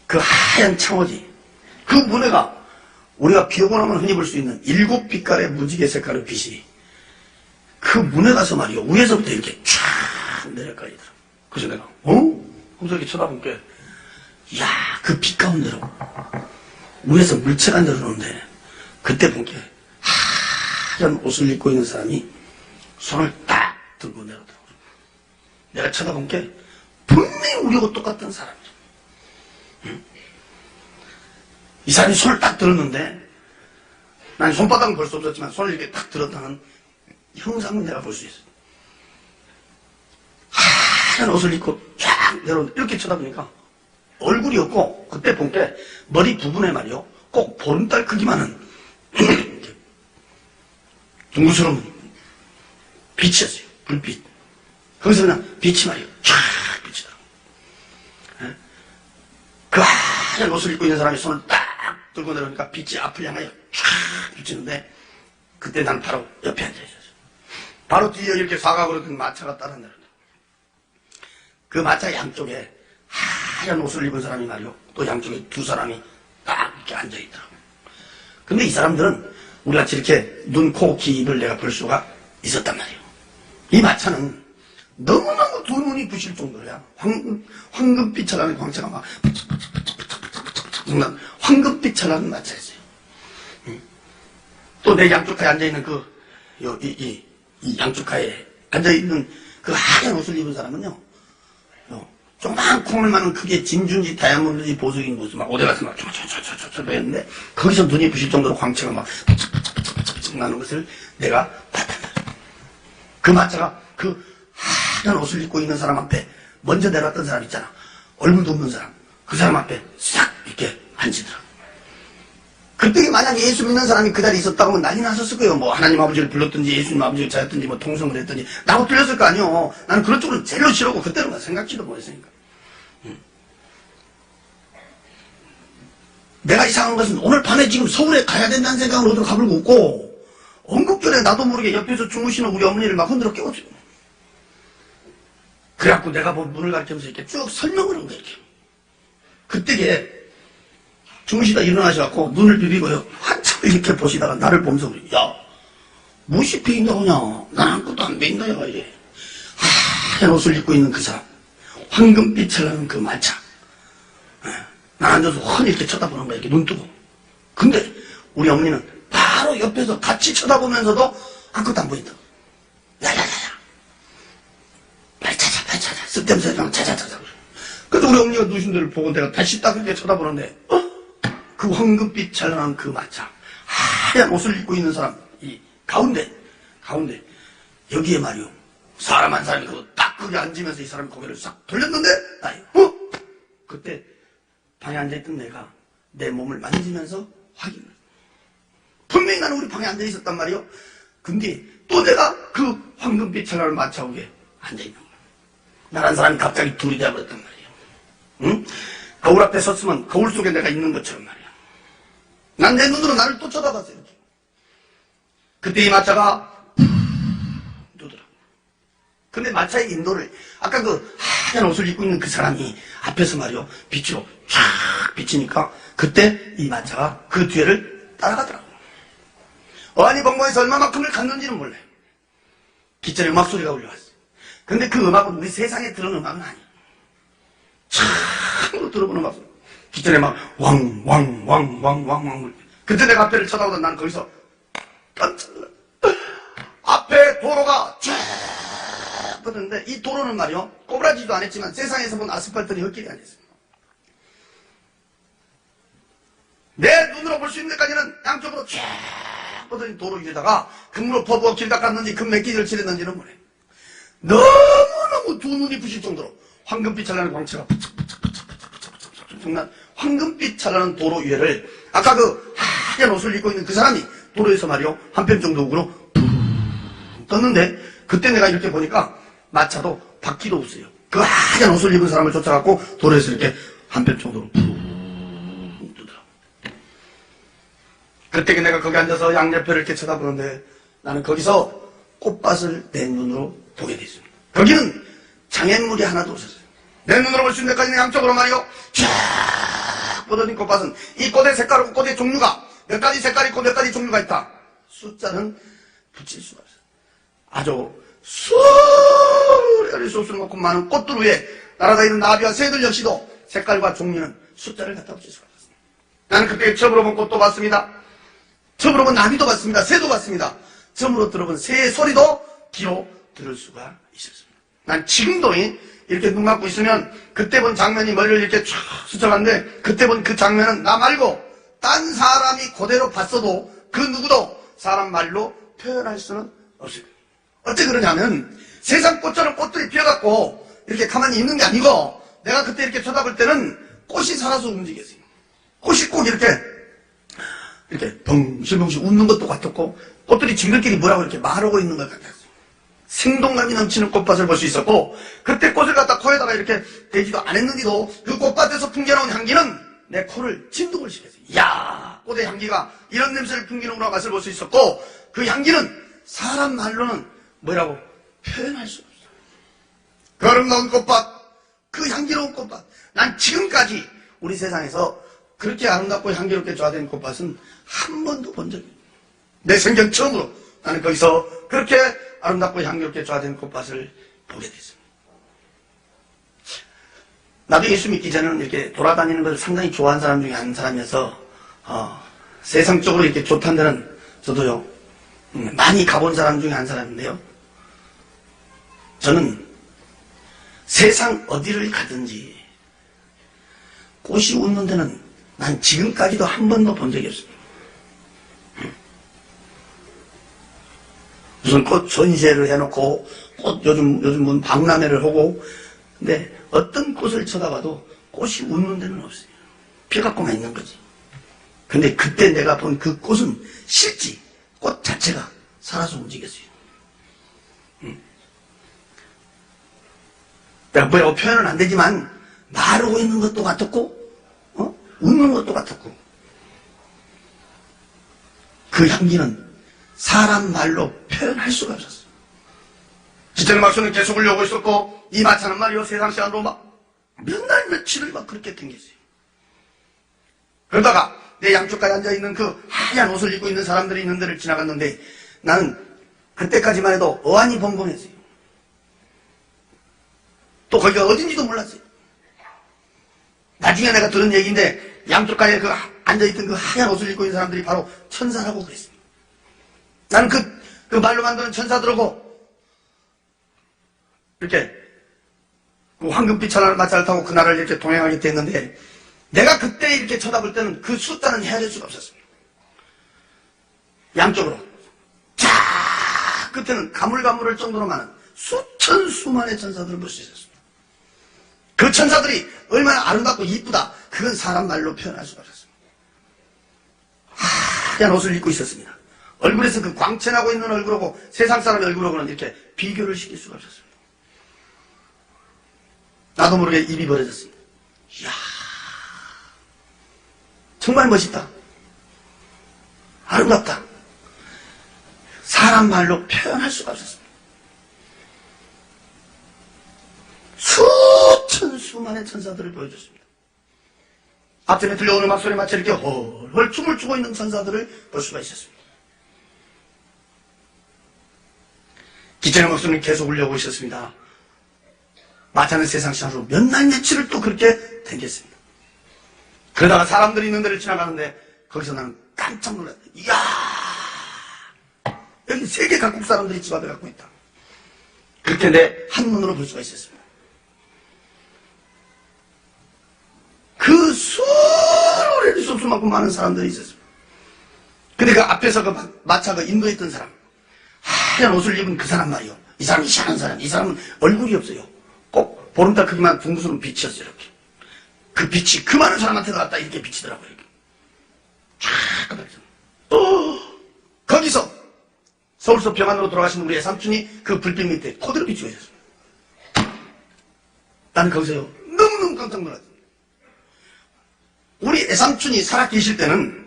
그 하얀 창호지. 그 문에가 우리가 비 오고 나면 흔히 볼 수 있는 7빛깔의 무지개 색깔의 빛이 그 문에 가서 말이요 위에서부터 이렇게 쫙 내려가더라고. 그래서 내가 하면서 이렇게 쳐다본 게 이야 그 빛 가운데로 위에서 물체가 내려오는데 그때 본 게 하얀 옷을 입고 있는 사람이 손을 딱 들고 내려오더라고. 내가 쳐다본 게 분명히 우리하고 똑같은 사람이죠. 응? 이 사람이 손을 딱 들었는데 난 손바닥은 볼 수 없었지만 손을 이렇게 딱 들었다는 형상은 내가 볼 수 있어요. 하얀 옷을 입고 쫙 내려오는데 이렇게 쳐다보니까 얼굴이 없고 그때 본 게 머리 부분에 말이요 꼭 보름달 크기만한 둥그스러운 빛이었어요. 불빛. 거기서 그냥 빛이 말이요 쫙 비치더라고요. 그 하얀 옷을 입고 있는 사람이 손을 딱 들고 내려오니까 빛이 앞을 향하여 쫙 비치는데 그때 난 바로 옆에 앉아있었어요. 바로 뒤에 이렇게 사각으로 된 마차가 따라 내려온다. 그 마차 양쪽에 하얀 옷을 입은 사람이 말이요 또 양쪽에 두 사람이 딱 이렇게 앉아있더라고요. 근데 이 사람들은 우리같이 이렇게 눈, 코, 귀, 입을 내가 볼 수가 있었단 말이에요. 이 마차는 너무너무 두 눈이 부실 정도야. 황금빛이라는 광채가 막 황금빛이라는 마차였어요. 또 내 양쪽가에 앉아있는 이 양쪽가에 앉아있는 그 하얀 옷을 입은 사람은요, 조그만 콩을 많은 크게 진준지 다이아몬드지 보석인 무슨 막 어디 가서 막 촤촤촤촤촤 했는데 거기서 눈이 부실 정도로 광채가 막 나는 것을 내가 봤단다. 그 마차가 그 하얀 옷을 입고 있는 사람 앞에 먼저 내려왔던 사람 있잖아. 얼굴도 없는 사람. 그 사람 앞에 싹 이렇게 앉히더라. 그때 만약 예수 믿는 사람이 그 자리에 있었다고 하면 난리 났었을 거예요. 뭐 하나님 아버지를 불렀든지 예수님 아버지를 찾았든지 뭐 통성을 했든지 나하고 틀렸을 거 아니에요. 나는 그런 쪽으로 제일 싫어하고 그때는 생각지도 못했으니까. 내가 이상한 것은 오늘 밤에 지금 서울에 가야 된다는 생각으로 어디로 가불고 없고 엉겁결에 나도 모르게 옆에서 주무시는 우리 어머니를 막 흔들어 깨웠어요. 그래갖고 내가 뭐 문을 가리키면서 이렇게 쭉 설명을 한 거야. 이렇게. 그때 주무시다 일어나셔갖고 눈을 비비고요. 한참 이렇게 보시다가 나를 보면서 그래. 야, 무엇이 베인다고냐. 난 아무것도 안 베인다. 야, 이래. 하얀 옷을 입고 있는 그 사람. 황금빛을 나는 그 마차. 난 앉아서 훤히 이렇게 쳐다보는 거야. 이렇게 눈 뜨고. 근데 우리 어머니는 바로 옆에서 같이 쳐다보면서도 아무것도 안 보인다. 야야야야. 빨리 찾아, 빨리 찾아. 쓸데없는 찾아. 그래서 우리 어머니가 누신 데를 보고 내가 다시 딱 이렇게 쳐다보는데, 그 황금빛 찬란한 그 마차. 하얀 옷을 입고 있는 사람, 이 가운데, 여기에 말이요. 사람 한 사람이 딱 거기 앉으면서 이 사람이 고개를 싹 돌렸는데, 그때 방에 앉아있던 내가 내 몸을 만지면서 확인을. 분명히 나는 우리 방에 앉아있었단 말이요. 근데 또 내가 그 황금빛 찬란한 마차 위에 앉아있는 거야. 나란 사람이 갑자기 둘이 되어버렸단 말이에요. 응? 거울 앞에 섰으면 거울 속에 내가 있는 것처럼 말이야. 난 내 눈으로 나를 또 쳐다봤어요. 이렇게. 그때 이 마차가 누더라고. 근데 마차의 인도를 아까 그 하얀 옷을 입고 있는 그 사람이 앞에서 말이요 빛으로 쫙 비치니까 그때 이 마차가 그 뒤를 따라가더라고. 어안이벙벙해서 얼마만큼을 갔는지는 몰라요. 기절에 음악 소리가 울려왔어. 근데 그 음악은 우리 세상에 들은 음악은 아니에요. 참으로 들어보는 음악 소리. 기절에 막 왕. 그때 내가 앞에를 쳐다보다 난 거기서 깜짝 놀랐어. 앞에 도로가 쫙 뻗었는데 이 도로는 말이요 꼬부라지도 안 했지만 세상에서 본 아스팔트는 흙길이 아니었어요. 내 눈으로 볼 수 있는 데까지는 양쪽으로 쫙 뻗어진 도로 위에다가 금으로 퍼부어 길 닦았는지 금맥기를 칠했는지는 모르겠어요. 너무너무 두 눈이 부실 정도로 황금빛 찬란한 광채가 정말 황금빛 찬란한 도로 위에를 아까 그 하얀 옷을 입고 있는 그 사람이 도로에서 말이요 한 뼘 정도 우로 붕 떴는데 그때 내가 이렇게 보니까 마차도 바퀴도 없어요. 그 하얀 옷을 입은 사람을 쫓아갖고 도로에서 이렇게 한 뼘 정도로 붕 뜨더라. 그때 내가 거기 앉아서 양옆을 이렇게 쳐다보는데 나는 거기서 꽃밭을 내 눈으로 보게 됐습니다. 거기는 장애물이 하나도 없었어요. 내 눈으로 볼 수 있는 데까지는 양쪽으로 말이요 쫙 뻗어진 꽃밭은 이 꽃의 색깔하고 꽃의 종류가 몇 가지 색깔이 있고 몇 가지 종류가 있다. 숫자는 붙일 수가 없어요. 아주 수를 수 없을 만큼 많은 꽃들 위에 날아다니는 나비와 새들 역시도 색깔과 종류는 숫자를 갖다 붙일 수가 없었습니다. 나는 그때 처음으로 본 꽃도 봤습니다. 처음으로 본 나비도 봤습니다. 새도 봤습니다. 처음으로 들어본 새의 소리도 귀로 들을 수가 있었습니다. 난 지금도 이렇게 눈 감고 있으면 그때 본 장면이 머리를 이렇게 쫙 스쳐가는데 그때 본 그 장면은 나 말고 딴 사람이 그대로 봤어도 그 누구도 사람 말로 표현할 수는 없어요. 어째 그러냐면 세상 꽃처럼 꽃들이 피어갖고 이렇게 가만히 있는 게 아니고 내가 그때 이렇게 쳐다볼 때는 꽃이 살아서 움직였어요. 꽃이 꼭 이렇게 벙실벙실 웃는 것도 같았고 꽃들이 지들끼리 뭐라고 이렇게 말하고 있는 것 같았어요. 생동감이 넘치는 꽃밭을 볼 수 있었고 그때 꽃을 갖다 코에다가 이렇게 대지도 안 했는데도 그 꽃밭에서 풍겨나온 향기는 내 코를 진동을 시켰어요. 이야 꽃의 향기가 이런 냄새를 풍기는구나 맛을 볼 수 있었고 그 향기는 사람 말로는 뭐라고 표현할 수 없어요. 그 아름다운 꽃밭, 그 향기로운 꽃밭. 난 지금까지 우리 세상에서 그렇게 아름답고 향기롭게 조화된 꽃밭은 한 번도 본 적이 없어요. 내 생전 처음으로 나는 거기서 그렇게 아름답고 향기롭게 조화된 꽃밭을 보게 됐습니다. 나도 예수 믿기 전에는 이렇게 돌아다니는 걸 상당히 좋아하는 사람 중에 한 사람이어서 세상적으로 이렇게 좋다는 데는 저도요 많이 가본 사람 중에 한 사람인데요. 저는 세상 어디를 가든지 꽃이 웃는 데는 난 지금까지도 한 번도 본 적이 없습니다. 무슨 꽃 전시회를 해놓고 꽃 요즘 박람회를 하고 근데 어떤 꽃을 쳐다봐도 꽃이 웃는 데는 없어요. 피어갖고만 있는 거지. 근데 그때 내가 본 그 꽃은 실제 꽃 자체가 살아서 움직였어요. 내가 뭐라고 표현은 안 되지만 말하고 있는 것도 같았고 웃는 것도 같았고 그 향기는 사람 말로 표현할 수가 없었어요. 기천의 막수는 계속 울려오고 있었고 이 마차는 말이요 세상 시간으로 막 몇 날 며칠을 막 그렇게 댕겼어요. 그러다가 내 양쪽까지 앉아있는 그 하얀 옷을 입고 있는 사람들이 있는 데를 지나갔는데 나는 그때까지만 해도 어안이 벙벙했어요. 또 거기가 어딘지도 몰랐어요. 나중에 내가 들은 얘기인데 양쪽까지 그 앉아있던 그 하얀 옷을 입고 있는 사람들이 바로 천사라고 그랬습니다. 나는 그 말로 만드는 천사들하고 이렇게 그 황금빛 찬란한 마차를 타고 그날을 이렇게 동행하게 됐는데 내가 그때 이렇게 쳐다볼 때는 그 숫자는 헤아릴 수가 없었습니다. 양쪽으로 쫙 끝에는 가물가물할 정도로 많은 수천 수만의 천사들을 볼 수 있었습니다. 그 천사들이 얼마나 아름답고 이쁘다 그건 사람 말로 표현할 수가 없었습니다. 하얀 옷을 입고 있었습니다. 얼굴에서 그 광채나고 있는 얼굴하고 세상 사람의 얼굴하고는 이렇게 비교를 시킬 수가 없었습니다. 나도 모르게 입이 벌어졌습니다. 이야 정말 멋있다. 아름답다. 사람 말로 표현할 수가 없었습니다. 수천 수만의 천사들을 보여줬습니다. 앞전에 들려오는 음악소리 마치 이렇게 헐헐 춤을 추고 있는 천사들을 볼 수가 있었습니다. 기천의 목소리는 계속 울려오고 있었습니다. 마차는 세상 시간으로 몇 날 며칠을 또 그렇게 댕겼습니다. 그러다가 사람들이 있는 데를 지나가는데 거기서 나는 깜짝 놀랐어요. 이야 여기 세계 각국 사람들이 집 앞에 갖고 있다. 그렇게 내 한눈으로 볼 수가 있었습니다. 그 수를 수 없을 만큼 많은 사람들이 있었습니다. 근데 그 앞에서 그 마차 그 인도했던 사람, 하얀 옷을 입은 그 사람 말이요. 이 사람이 희한한 사람. 이 사람은 얼굴이 없어요. 꼭 보름달 크기만 둥그스러운 빛이었어요. 이렇게. 그 빛이 그 많은 사람한테 갔다 이렇게 비치더라고요. 이렇게. 쫙 거기서 서울서 병안으로 돌아가신 우리 애삼촌이 그 불빛 밑에 코드로 비추고 있었어요. 나는 거기서요 너무너무 깜짝 놀랐어요. 우리 애삼촌이 살아 계실 때는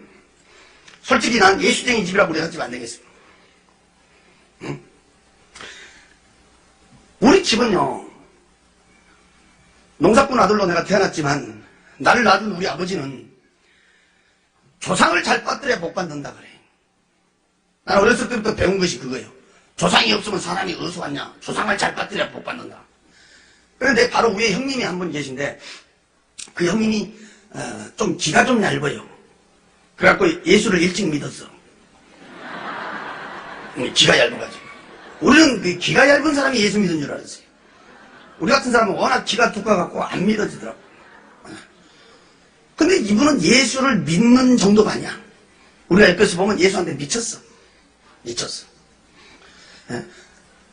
솔직히 난 예수쟁이 집이라고 그래가지고 안 되겠어요. 응? 우리 집은요, 농사꾼 아들로 내가 태어났지만 나를 낳은 우리 아버지는 조상을 잘 빠뜨려야 복 받는다 그래. 난 어렸을 때부터 배운 것이 그거예요. 조상이 없으면 사람이 어디서 왔냐. 조상을 잘 빠뜨려야 복 받는다. 그런데 바로 위에 형님이 한 분 계신데 그 형님이 좀 기가 좀 얇아요. 그래갖고 예수를 일찍 믿었어. 기가 얇아가지고. 우리는 그 기가 얇은 사람이 예수 믿은 줄 알았어요. 우리 같은 사람은 워낙 기가 두꺼워갖고 안 믿어지더라고. 근데 이분은 예수를 믿는 정도가 아니야. 우리가 옆에서 보면 예수한테 미쳤어. 미쳤어.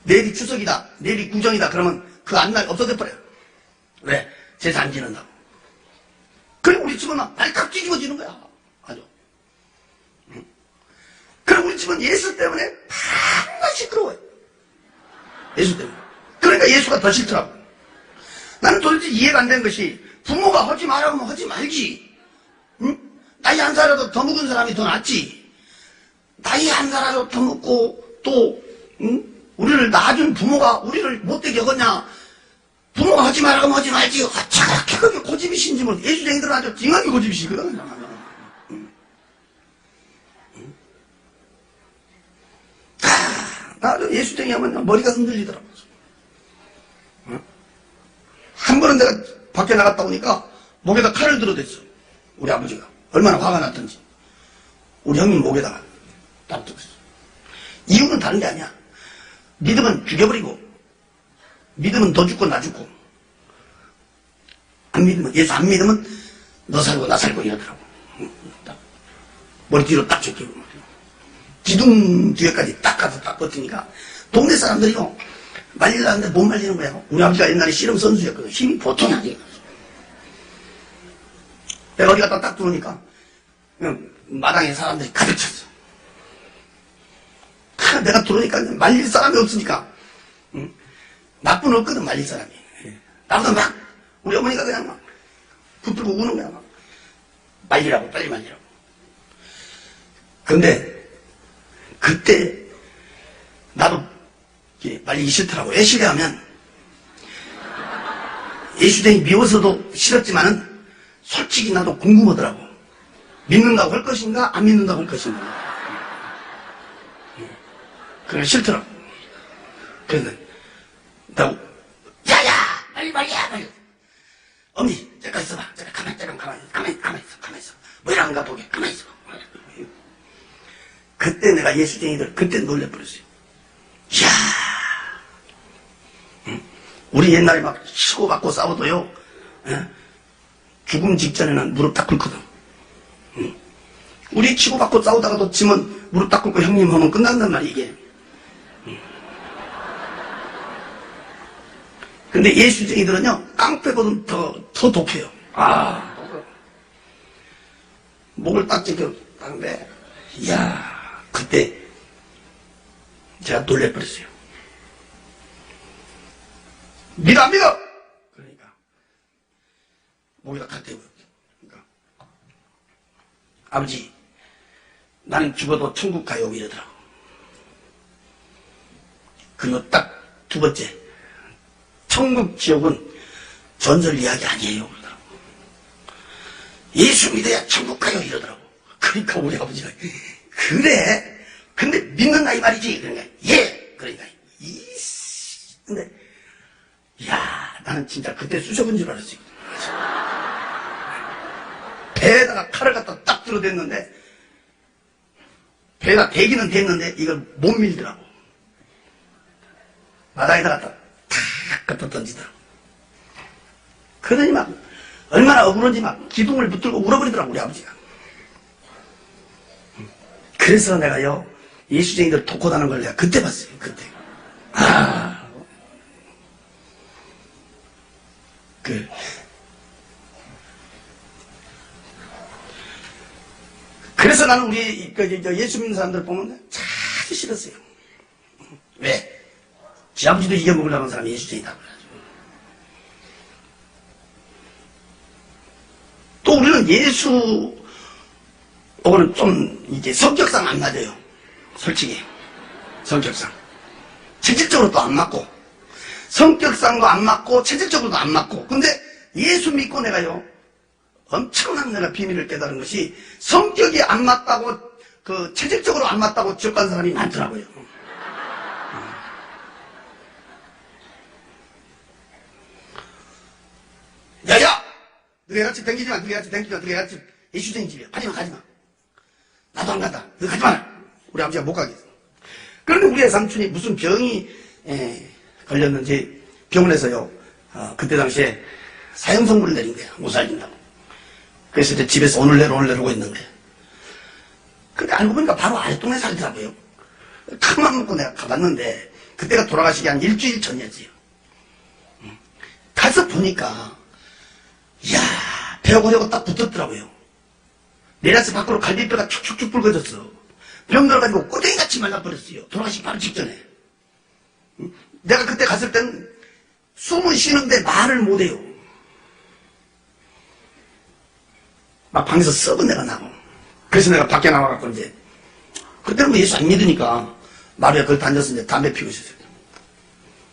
내일이 추석이다. 내일이 구정이다. 그러면 그 안날 없어져 버려. 왜? 제사 안 지낸다고. 그래 우리 집은 발칵 뒤집어지는 거야. 아주. 그래 우리 집은 예수 때문에 밤낮 시끄러워요. 예수 때문에. 그러니까 예수가 더 싫더라고. 나는 도대체 이해가 안 되는 것이 부모가 하지 말라고 하면 하지 말지. 응? 나이 한 살이라도 더 먹은 사람이 더 낫지. 나이 한 살이라도 더 먹고 또 응? 우리를 낳아준 부모가 우리를 못되게 하겠냐. 부모가 하지 말라고 하면 하지 말지. 저렇게 그게 고집이신지 모르겠어. 예수쟁이들은 아주 징하게 고집이시거든. 나도 예수쟁이 하면 머리가 흔들리더라고. 한 번은 내가 밖에 나갔다 오니까 목에다 칼을 들어댔어. 우리 아버지가. 얼마나 화가 났던지. 우리 형님 목에다가 딱 들었어. 이유는 다른 게 아니야. 믿으면 죽여버리고, 믿으면 너 죽고 나 죽고, 안 믿으면, 예수 안 믿으면 너 살고 나 살고 이러더라고. 딱 머리 뒤로 딱 젖히고 기둥 뒤에까지 딱 가서 딱 버티니까 동네 사람들이요 말리려는데 못 말리는 거야. 우리 아버지가 옛날에 씨름 선수였거든. 힘이 보통이 아니에요. 내가 어디 갔다 딱 들어오니까 그냥 마당에 사람들이 가득 찼어. 내가 들어오니까 말릴 사람이 없으니까 응? 나쁜 없거든 말릴 사람이. 나보다 막 우리 어머니가 그냥 막 붙들고 우는 거야. 막. 말리라고 빨리 말리라고. 근데 그때 나도 말리기 싫더라고. 왜 싫어하면 예수쟁이 미워서도 싫었지만은 솔직히 나도 궁금하더라고. 믿는다고 할 것인가 안 믿는다고 할 것인가. 그래 싫더라고. 그래서 나 야야 빨리 말이야 빨리. 어머니 잠깐 있어봐. 잠깐 가만히 있어. 뭐라는가 보게 가만히 있어. 그때 내가 예수쟁이들 그때 놀래버렸어요. 이야, 우리 옛날에 막 치고받고 싸워도요, 죽음 직전에는 무릎 딱 꿇거든. 우리 치고받고 싸우다가도 지면 무릎 딱 꿇고 형님 하면 끝난단 말이야, 이게. 근데 예수쟁이들은요, 깡패보다 더 독해요. 목을 딱 찢겼는데, 이야. 그때 제가 놀래버렸어요. 믿어 안 믿어? 그러니까 목에다 칼 대고 그러니까 아버지 나는 죽어도 천국 가요 이러더라고. 그리고 딱 두 번째 천국 지옥은 전설 이야기 아니에요 그러더라고. 예수 믿어야 천국 가요 이러더라고. 그러니까 우리 아버지가 그래. 근데 믿는다 이 말이지. 그러니까 예. 그러니까 근데 야 나는 진짜 그때 쑤셔본 줄 알았어요. 배에다가 칼을 갖다 딱 들어댔는데 배에다 대기는 됐는데 이걸 못 밀더라고. 바닥에다가 탁 갖다 던지더라고. 그러더니 막 얼마나 억울한지 막 기둥을 붙들고 울어버리더라고 우리 아버지가. 그래 그래서 내가요, 예수쟁이들 독고다는 걸 내가 그때 봤어요, 그때. 그래서 나는 우리 예수 믿는 사람들 보면 참 싫었어요. 왜? 지 아버지도 이겨먹으려는 사람이 예수쟁이다. 또 우리는 예수하고는 좀 이제 성격상 안 맞아요. 솔직히. 성격상. 체질적으로 또 안 맞고. 성격상도 안 맞고, 체질적으로도 안 맞고. 근데 예수 믿고 내가요, 엄청난 내가 비밀을 깨달은 것이 성격이 안 맞다고, 체질적으로 안 맞다고 지옥 간 사람이 많더라고요. 야야! 너희 같이 댕기지 마, 너희 같이 댕기지 마, 너희 같이 예수쟁이 집이야. 가지마, 가지마. 나도 안 간다. 너 가지 마라. 우리 아버지가 못 가겠어. 그런데 우리 삼촌이 무슨 병이 걸렸는지 병원에서요, 그때 당시에 사형선고를 내린 거야. 못 살린다고. 그래서 이제 집에서 오늘 내로 있는 거야. 근데 알고 보니까 바로 아랫동네 살더라고요. 큰맘 먹고 내가 가봤는데, 그때가 돌아가시기 한 일주일 전이었지요. 가서 보니까, 이야, 배고려고 딱 붙었더라고요. 내려서 밖으로 갈비뼈가 축축축 붉어졌어. 병 들어가지고 꼬댕이같이 말라버렸어요. 돌아가시기 바로 직전에. 내가 그때 갔을 땐 숨을 쉬는데 말을 못해요. 막 방에서 썩은 내가 나고. 그래서 내가 밖에 나와갖고 이제, 그때는 뭐 예수 안 믿으니까 마루에 거기 앉아서 이제 담배 피우고 있었어요.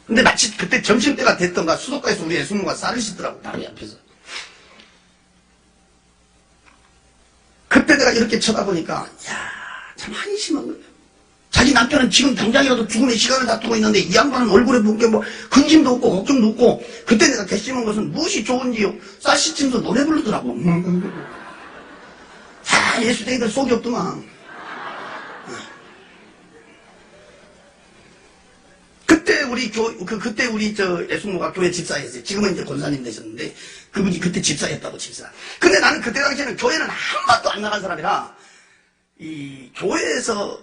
근데 마치 그때 점심때가 됐던가 수도가에서 우리 예수님과 쌀을 씻더라고, 바로 옆에서. 그때 내가 이렇게 쳐다보니까, 야, 참 한심한 거예요. 자기 남편은 지금 당장이라도 죽음의 시간을 다투고 있는데 이 양반은 얼굴에 붓게 뭐 근심도 없고 걱정도 없고. 그때 내가 결심한 것은 무엇이 좋은지요. 쌀 씻으면서 노래 부르더라고. 다 예수쟁이들 속이 없더만. 그때 우리 예수모가 교회 집사였어요. 지금은 이제 권사님 되셨는데, 그분이 그때 집사였다고, 집사. 근데 나는 그때 당시에는 교회는 한 번도 안 나간 사람이라, 이 교회에서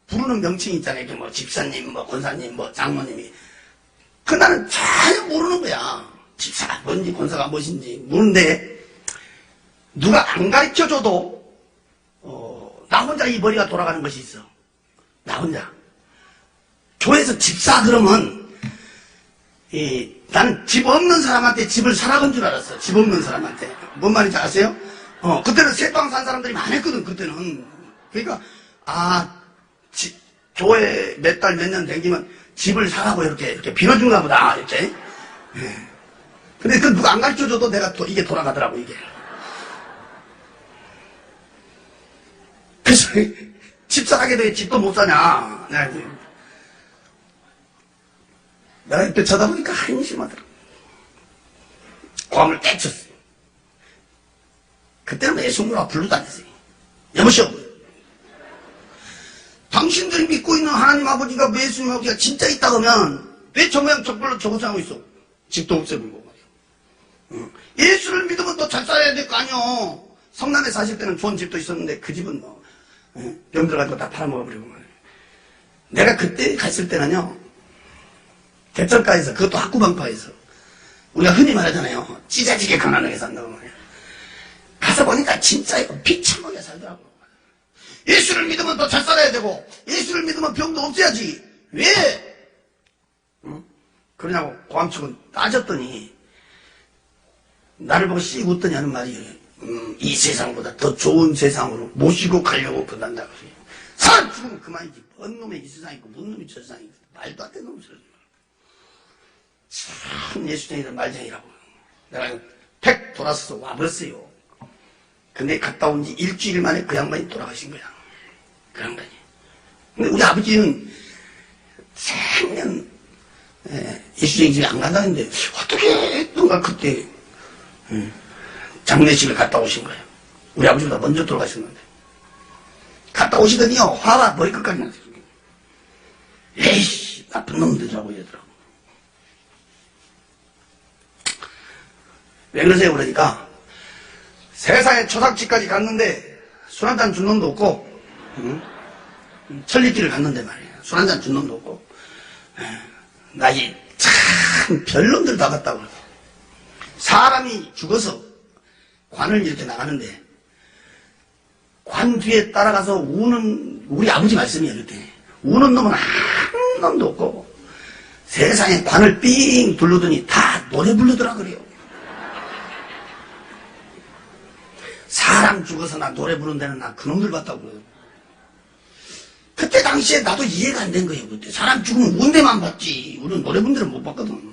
부르는 명칭이 있잖아요. 뭐 집사님, 뭐 권사님, 뭐 장모님이. 나는 전혀 모르는 거야. 집사가 뭔지, 권사가 무엇인지 모르는데, 누가 안 가르쳐줘도, 나 혼자 이 머리가 돌아가는 것이 있어. 나 혼자. 교회에서 집사 그러면, 나는 집 없는 사람한테 집을 사라건 줄 알았어. 집 없는 사람한테. 뭔 말인지 아세요? 그때는 새빵 산 사람들이 많았거든, 그때는. 그러니까, 교회 몇 달, 몇 년 댕기면 집을 사라고 이렇게 빌어준가 보다, 이렇게. 예. 근데 그 누가 안 가르쳐줘도 내가 이게 돌아가더라고, 이게. 그래서, 집사하게 돼 집도 못 사냐. 내가 이렇게 쳐다보니까 한심하더라. 고함을 떼 쳤어. 그때는 예수님으로 불러 다녔어요. 여보시오. 당신들이 믿고 있는 하나님 아버지가 예수님 아버지가 진짜 있다 그러면 왜 저 모양 저걸로 저거 하고 있어? 집도 없애버리고 말이야. 예수를 믿으면 또 잘 살아야 될 거 아니오. 성남에 사실 때는 좋은 집도 있었는데 그 집은 뭐 병 들어가지고 다 팔아먹어버리고 말이야. 내가 그때 갔을 때는요, 대철가에서, 그것도 학구방파에서, 우리가 흔히 말하잖아요. 찢어지게 가난하게 산다고 말이야. 가서 보니까 진짜 이거 비참하게 살더라고. 예수를 믿으면 더 잘 살아야 되고, 예수를 믿으면 병도 없애야지. 왜? 그러냐고 고함치고 따졌더니, 나를 보고 씩 웃더니 하는 말이, 이 세상보다 더 좋은 세상으로 모시고 가려고 그런다고. 살 죽으면 그만이지. 뭔 놈의 이 세상이 있고, 뭔 놈이 저 세상이 있고, 말도 안 되는 놈을 쓰러지 마. 참 예수쟁이들 말쟁이라고. 내가 팩 돌아서서 와버렸어요. 근데 갔다 온 지 일주일 만에 그 양반이 돌아가신 거야. 그 양반이. 근데 우리 아버지는 생년 예수쟁이 집에 안 간다는데 어떻게 했던가 그때 장례식을 갔다 오신 거예요. 우리 아버지보다 먼저 돌아가셨는데. 갔다 오시더니요, 화가 머리끝까지 났어요. 에이씨, 나쁜 놈들이라고 이러더라고. 왜 그러세요? 그러니까, 세상에 초상집까지 갔는데, 술 한잔 준 놈도 없고, 천리길을 갔는데 말이에요. 술 한잔 준 놈도 없고. 나이 참 별놈들 다 갔다고. 사람이 죽어서 관을 이렇게 나가는데 관 뒤에 따라가서 우는 우리 아버지 말씀이에요. 그때 우는 놈은 한 놈도 없고 세상에 관을 삥 둘러더니 다 노래 부르더라 그래요. 사람 죽어서 나 노래 부르는 데는 나 그놈들 봤다고 그래요. 그때 당시에 나도 이해가 안 된 거예요. 그때 사람 죽으면 운 데만 봤지 우리는 노래 부르는 데는 못 봤거든.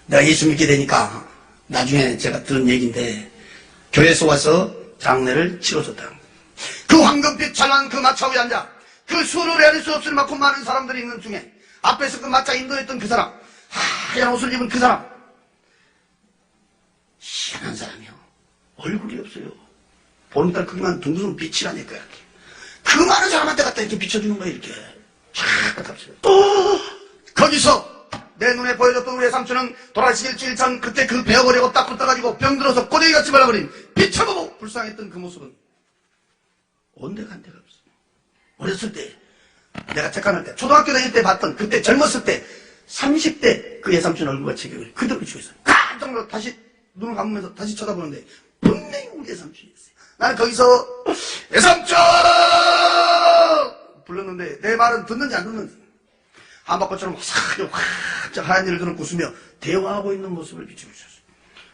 내가 예수 믿게 되니까 나중에 제가 들은 얘기인데 교회에서 와서 장례를 치러줬다. 그 황금빛 찬란한 그 마차 위에 앉아 그 수를 헤아릴 수 없을 만큼 많은 사람들이 있는 중에 앞에서 그 마차 인도했던 그 사람, 하얀 옷을 입은 그 사람, 희한한 사람이요. 얼굴이 없어요. 보름달 크기만 둥둥 빛이라니까 이렇게. 그 많은 사람한테 갖다 이렇게 비춰주는 거예요. 이렇게 쫙 갖다 비춰요. 또 거기서 내 눈에 보여줬던 우리의 삼촌은 돌아가시기 일주일 전 그때 그 베어버리고 딱 붙어가지고 병들어서 꼬대기같이 말라버린 비춰보고 불쌍했던 그 모습은 온데간데가 없어. 어렸을 때 내가 책가는 때 초등학교 다닐 때 봤던 그때 젊었을 때 30대 그 예삼촌 얼굴과 체격을 그대로 비추고 있어요. 깜짝 놀라 다시 눈을 감으면서 다시 쳐다보는데 분명히 우리 예삼촌이었어요. 나는 거기서 예삼촌 불렀는데 내 말은 듣는지 안 듣는지 한바퀴처럼 화삭 하얀 일을 그는 웃으며 대화하고 있는 모습을 비추고 있었어요.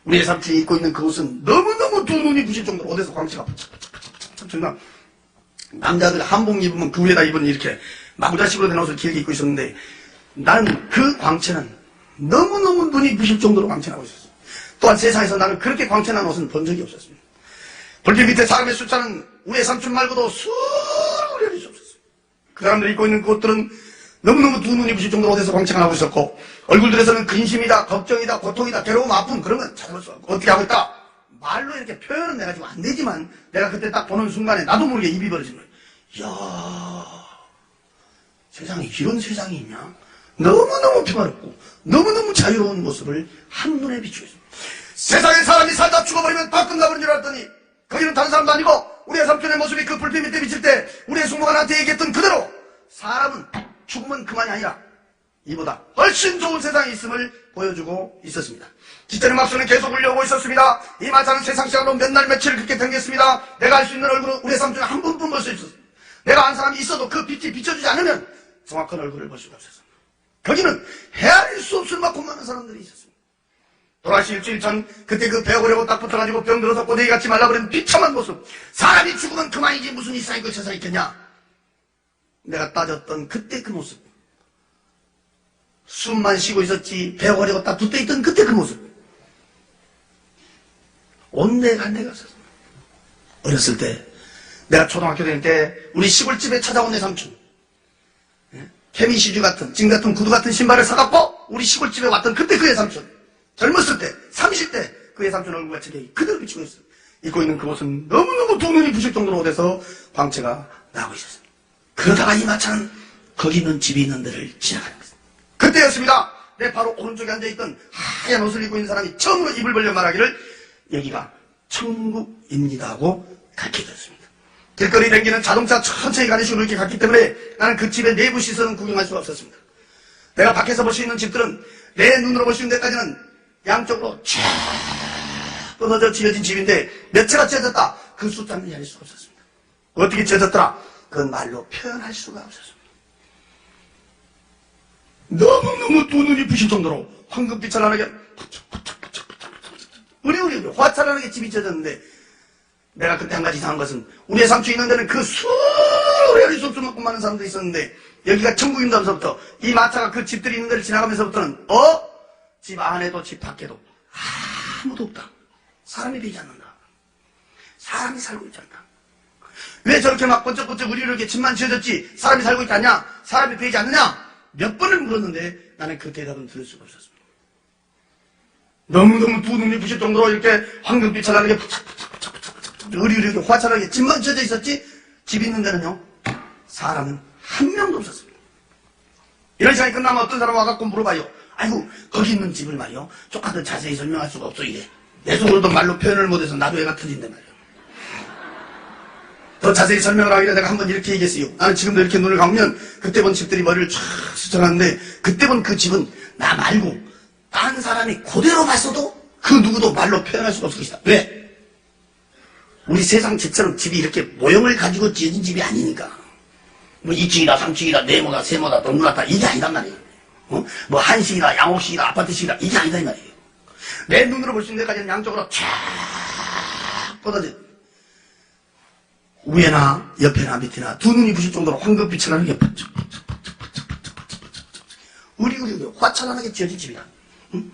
우리 예삼촌이 입고 있는 그 옷은 너무너무 두 눈이 부실 정도로 어디서 광채가 팍팍팍팍 정말 남자들 한복 입으면 그 위에다 입은 이렇게 마구자식으로 된 옷을 길게 입고 있었는데 나는 그 광채는 너무너무 눈이 부실 정도로 광채나고 있었어요. 또한 세상에서 나는 그렇게 광채난 옷은 본 적이 없었습니다. 불길 밑에 사람의 숫자는 우리 삼촌 말고도 수를 헤아릴 수 없었어요. 그 사람들이 입고 있는 그 옷들은 너무너무 두 눈이 부실 정도로 어디서 광채가 나고 있었고 얼굴들에서는 근심이다, 걱정이다, 고통이다, 괴로움, 아픔 그런 건 찾아볼 수 없고 어떻게 하고 있다? 말로 이렇게 표현은 내가 지금 안 되지만 내가 그때 딱 보는 순간에 나도 모르게 입이 벌어진 거예요. 이야, 세상에 이런 세상이 있냐? 너무너무 평화롭고 너무너무 자유로운 모습을 한눈에 비추고 있습니다. 세상에 사람이 살다 죽어버리면 다 끝나버린 줄 알았더니 거기는 다른 사람도 아니고 우리의 삼촌의 모습이 그 불빛 밑에 비칠 때 우리의 숙모가 나한테 얘기했던 그대로 사람은 죽으면 그만이 아니라 이보다 훨씬 좋은 세상이 있음을 보여주고 있었습니다. 뒷전의 막수는 계속 울려오고 있었습니다. 이 마차는 세상 시간으로 몇 날 며칠 그렇게 댕겼습니다. 내가 알 수 있는 얼굴은 우리의 삼촌의 한 번뿐 볼 수 있었습니다. 내가 안 사람이 있어도 그 빛이 비춰주지 않으면 정확한 얼굴을 볼 수가 없었습니다. 거기는 헤아릴 수 없을 만큼 많은 사람들이 있었습니다. 돌아가시 일주일 전 그때 그 배어보려고 딱 붙어가지고 병들어서 꼬대기같이 말라버린 비참한 모습. 사람이 죽으면 그만이지 무슨 이상이 그 세상에 있겠냐. 내가 따졌던 그때 그 모습. 숨만 쉬고 있었지 배어버리고 딱 붙어있던 그때 그 모습. 온데간데가 없었습니다. 어렸을 때 내가 초등학교 다닐 때 우리 시골집에 찾아온 내 삼촌 케미시주 같은 진 같은 구두 같은 신발을 사갖고 우리 시골집에 왔던 그때 그의 삼촌 젊었을 때 30대 그의 삼촌 얼굴과 체격이 그대로 비치고 있어요. 입고 있는 그 옷은 너무너무 두 눈이 부실 정도로 돼서 광채가 나고 있었습니다. 그러다가 이 마차는 거기 있는 집이 있는 데를 지나가는 것입니다. 그때였습니다. 내 바로 오른쪽에 앉아있던 하얀 옷을 입고 있는 사람이 처음으로 입을 벌려 말하기를 여기가 천국입니다 하고 가르쳐줬습니다. 길거리 댕기는 자동차 천천히 가는 식으로 이렇게 갔기 때문에 나는 그 집의 내부 시설은 구경할 수가 없었습니다. 내가 밖에서 볼 수 있는 집들은 내 눈으로 볼 수 있는 데까지는 양쪽으로 쫙 뻗어져 지어진 집인데 몇 채가 찢어졌다. 그 숫자는 알 수가 없었습니다. 어떻게 찢어졌더라? 그건 말로 표현할 수가 없었습니다. 너무너무 두 눈이 부실 정도로 황금빛 찬란하게 우리 화찬란하게 집이 찢어졌는데 내가 그때 한 가지 이상한 것은 우리의 삼촌이 있는 데는 그 수를 헤아릴 수 없을 만큼 많은 사람들이 있었는데 여기가 천국임다면서부터 이 마차가 그 집들이 있는 데를 지나가면서부터는 집 안에도 집 밖에도 아무도 없다. 사람이 되지 않는다. 사람이 살고 있지 않다. 왜 저렇게 막 번쩍번쩍 우리를 집만 지어졌지 사람이 살고 있지 않냐? 사람이 되지 않느냐? 몇 번을 물었는데 나는 그 대답은 들을 수가 없었습니다. 너무너무 두 눈이 부실 정도로 이렇게 황금빛 찬란하게 으리으리 화찬하게 집만 지어져 있었지 집 있는 데는요 사람은 한 명도 없었습니다. 이런 시간이 끝나면 어떤 사람 와갖고 물어봐요. 아이고 거기 있는 집을 말이요 조금 자세히 설명할 수가 없어 이래. 내 속으로도 말로 표현을 못해서 나도 애가 터진단 말이에요. 더 자세히 설명을 하기 전에 내가 한번 이렇게 얘기했어요. 나는 지금도 이렇게 눈을 감으면 그때 본 집들이 머리를 쫙 스쳐가는데 그때 본 그 집은 나 말고 딴 사람이 그대로 봤어도 그 누구도 말로 표현할 수가 없을 것이다. 왜? 우리 세상 집처럼 집이 이렇게 모형을 가지고 지어진 집이 아니니까. 뭐 2층이다 3층이다 네모다 세모다 동그랗다 이게 아니단 말이에요. 뭐 한식이다 양옥식이다 아파트식이다 이게 아니다 이 말이에요. 내 눈으로 볼 수 있는 데까지는 양쪽으로 쫙 뻗어져 위에나 옆에나 밑에나 두 눈이 부실 정도로 황금빛을 나는 게 우리 화창하게 지어진 집이다. 응?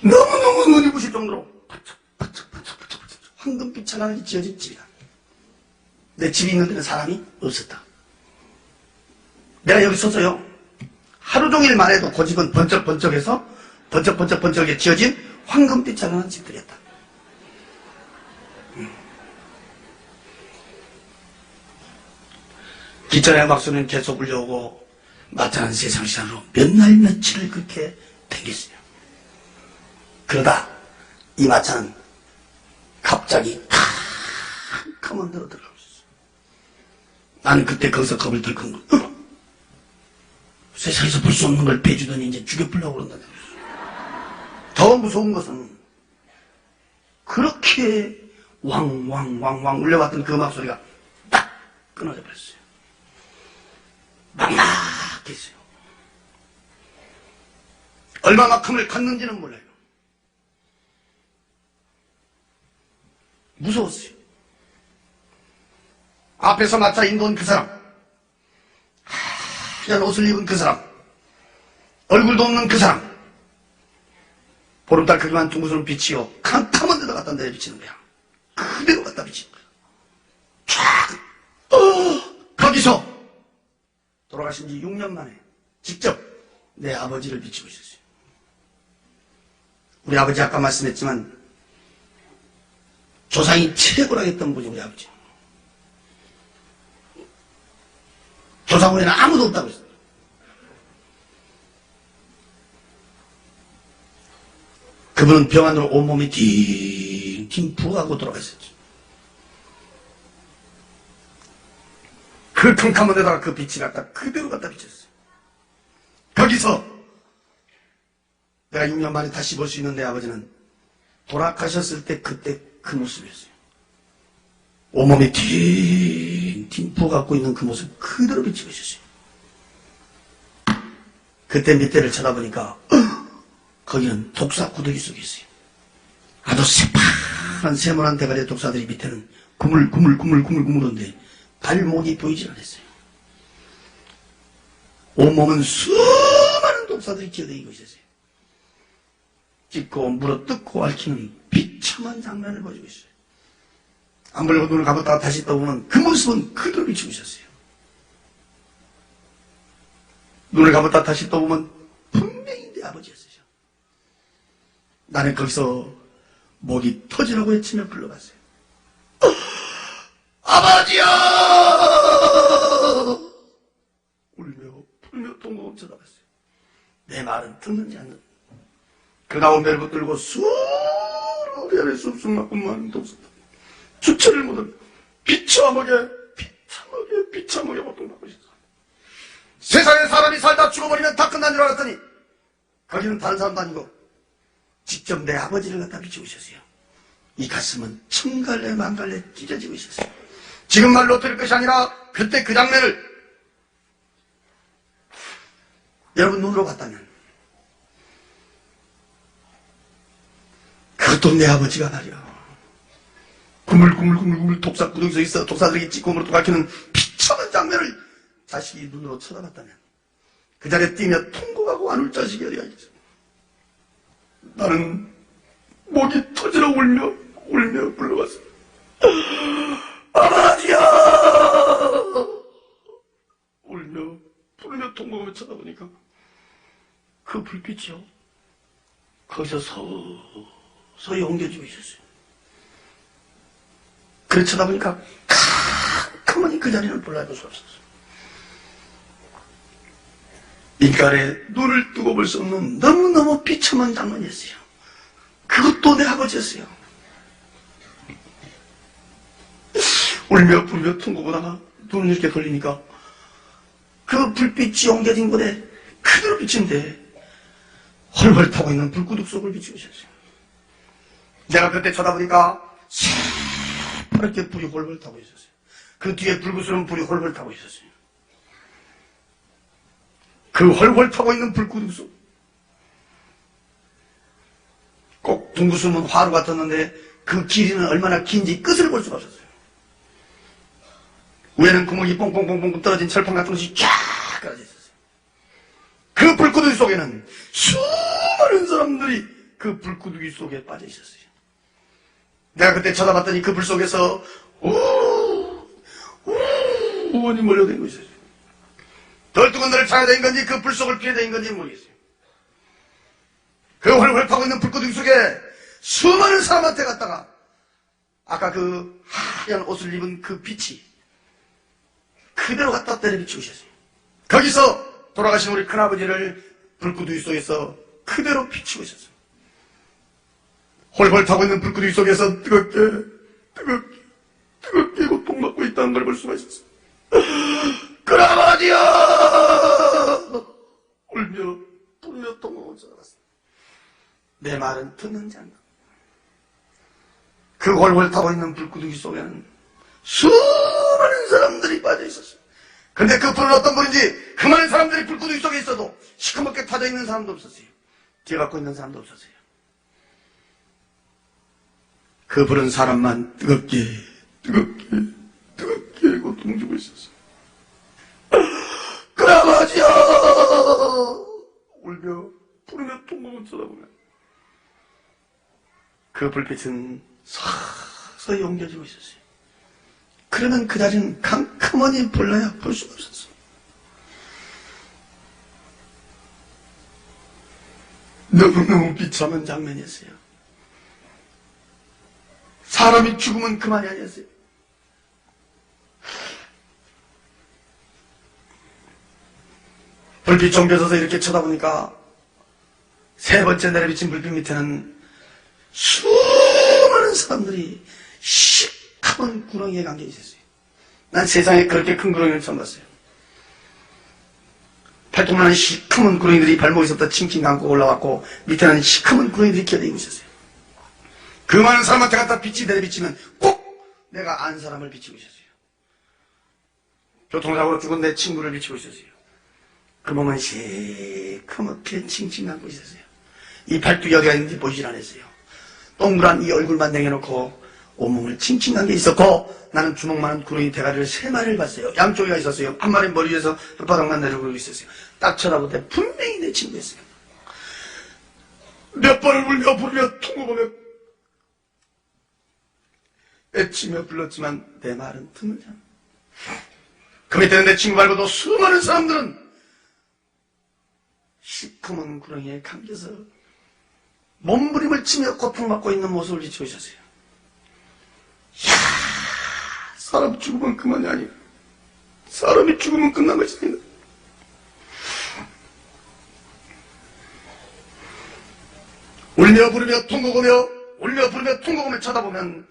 너무너무 눈이 부실 정도로 황금빛을 나는 게 지어진 집이다. 내 집이 있는 데는 사람이 없었다. 내가 여기 서서요 하루 종일만 해도 그 집은 번쩍번쩍해서 번쩍번쩍번쩍하게 지어진 황금빛을 나는 집들이었다. 기차의 막소리는 계속 울려오고 마찬가지 세상 시간으로 몇 날 며칠을 그렇게 댕겼어요. 그러다 이 마차는 갑자기 캄캄한 데로 들어가고 있었어요. 나는 그때 거기서 겁을 덜컥 세상에서 볼 수 없는 걸 빼주더니 이제 죽여보려고 그런다. 더 무서운 것은 그렇게 왕왕왕왕 울려왔던 그 음악 소리가 딱 끊어져 버렸어요. 막막했어요. 얼마만큼을 갔는지는 몰라요. 무서웠어요. 앞에서 마차 인도온 그 사람, 하얀 옷을 입은 그 사람, 얼굴도 없는 그 사람, 보름달 크기만 둥그스런 빛이요 캄캄한 데다 갖다 내비치는 거야. 그대로 갖다 비치는 거야. 쫙 거기서 돌아가신 지 6년 만에 직접 내 아버지를 비치고 있었어요. 우리 아버지 아까 말씀했지만 조상이 최고라 했던 분이 우리 아버지. 조상 후에는 아무도 없다고 했어요. 그분은 병안으로 온몸이 팅팅 부어가고 돌아가셨죠. 그 캄캄한 데다가 그 빛이 갖다 그대로 갖다 비쳤어요. 거기서 내가 6년 만에 다시 볼 수 있는 내 아버지는 돌아가셨을 때 그때 그 모습이었어요. 온몸이 팅팅 부어갖고 있는 그 모습 그대로 비치고 있었어요. 그때 밑에를 쳐다보니까 거기는 독사 구더기 속에 있어요. 아주 새파란 세모난 대가리의 독사들이 밑에는 구물구물구물구물구물한데 발목이 보이질 않았어요. 온몸은 수많은 독사들이 기어다니고 있었어요. 찢고 물어뜯고 앓히는 비참한 장면을 보여주고 있어요. 안 보려고 눈을 감았다가 다시 떠보면 그 모습은 그대로 비치고 있었어요. 눈을 감았다가 다시 떠보면 분명히 내 아버지였어요. 나는 거기서 목이 터지라고 외치며 불러봤어요. 아버지야! 울며 풀며 동공을 쳐다봤어요. 내 말은 듣는지 안 듣는지. 그 나온 배를 붙들고 수로 배를 쑥쑥 맞고 많은 동생들 주체를 못하며 비참하게 고통받고 있었어요. 세상에 사람이 살다 죽어버리면 다 끝난 줄 알았더니 거기는 다른 사람도 아니고 직접 내 아버지를 갖다 비추고 있었어요. 이 가슴은 천갈래 만갈래 찢어지고 있었어요. 지금 말로 들을 것이 아니라 그때 그 장면을 여러분 눈으로 봤다면 그것도 내 아버지가 말이야. 구물구물구물구물 독사 구덩이에 있어 독사들이 찢고 물어 가키는 비참한 장면을 자식이 눈으로 쳐다봤다면 그 자리에 뛰며 통곡하고 안 울 자식이 어디가 있어. 나는 목이 터지러 울며 불러봤어. 아버지야! 울며 부르며 통곡하며 쳐다보니까 그 불빛이요 거기서 서서히 옮겨지고 있었어요. 그래 쳐다보니까 가만히 그 자리는 몰라볼 수 없었어요. 인간의 눈을 뜨고 볼 수 없는 너무너무 비참한 장면이었어요. 그것도 내 아버지였어요. 울며 불며 통곡하다가 눈을 이렇게 돌리니까 그 불빛이 옮겨진 곳에 그대로 비친데 헐헐 타고 있는 불구둑 속을 비추고 있었어요. 내가 그때 쳐다보니까 새파랗게 불이 헐헐 타고 있었어요. 그 뒤에 불구스러운 불이 헐헐 타고 있었어요. 그 헐헐 타고 있는 불구둑 속, 꼭 둥그스러운 화로 같았는데 그 길이는 얼마나 긴지 끝을 볼 수가 없었어요. 위에는 구멍이 뽕뽕뽕뽕 떨어진 철판 같은 것이 쫙 깔아져 있었어요. 그 불구덩이 속에는 수많은 사람들이 그 불구덩이 속에 빠져 있었어요. 내가 그때 쳐다봤더니 그 불 속에서 우원이 몰려다니고 있었어요. 덜뚜건들을 찾아다닌 건지 그 불 속을 피해다닌 건지 모르겠어요. 그 헐헐 타고 있는 불구덩이 속에 수많은 사람한테 갔다가 아까 그 하얀 옷을 입은 그 빛이 그대로 갖다 때려 비추고 있었어요. 거기서 돌아가신 우리 큰아버지를 불구덩이 속에서 그대로 비추고 있었어요. 헐헐 타고 있는 불구덩이 속에서 뜨겁게 고통받고 있다는 걸 볼 수가 있었어요. 큰아버지여! 울며 불며 통곡을 쏟아봤습니다. 내 말은 듣는지 않나. 그 헐헐 타고 있는 불구덩이 속에는 수많은 사람들이 빠져 있었어요. 근데 그 불은 어떤 불인지 그 많은 사람들이 불구덩이 속에 있어도 시커멓게 타져 있는 사람도 없었어요. 뒤에 갖고 있는 사람도 없었어요. 그 불은 사람만 뜨겁게 고통 주고 있었어요. 큰아버지야! 울며 부르며 통곡을 쳐다보면 그 불빛은 서서히 옮겨지고 있었어요. 그러면 그 자리는 캄캄하니 불러야 볼 수가 없었어요. 너무너무 비참한 장면이었어요. 사람이 죽으면 그만이 아니었어요. 불빛 옮겨져서 이렇게 쳐다보니까 세 번째 내려비친 불빛 밑에는 수많은 사람들이 시커먼 구렁이에 감겨 있었어요. 난 세상에 그렇게 큰 구렁이를 처음 봤어요. 팔뚝만한 시커먼 구렁이들이 발목에서부터 칭칭 감고 올라왔고 밑에는 시커먼 구렁이들이 끼어다니고 있었어요. 그 많은 사람한테 갖다 빛이 내려비치면 꼭 내가 안 사람을 비치고 있었어요. 교통사고로 죽은 내 친구를 비치고 있었어요. 그 몸은 시커멓게 칭칭 감고 있었어요. 이 팔뚝이 어디가 있는지 보이질 않았어요. 동그란 이 얼굴만 내려놓고 온몸을 칭칭 감겨 있었고 나는 주먹만한 구렁이 대가리를 3마리를 봤어요. 양쪽에가 있었어요. 한 마리는 머리 위에서 혓바닥만 내려오고 있었어요. 딱 쳐다볼 때 분명히 내 친구였어요. 몇 번을 울며 부르며 통곡하며 애치며 불렀지만 내 말은 듣는지 않아. 그 밑에는 내 친구 말고도 수많은 사람들은 시커먼 구렁이에 감겨서 몸부림을 치며 고통받고 있는 모습을 비추고 있었어요. 이야, 사람 죽으면 그만이 아니야. 사람이 죽으면 끝난 것이 아니다. 울며 부르며 통곡하며 쳐다보면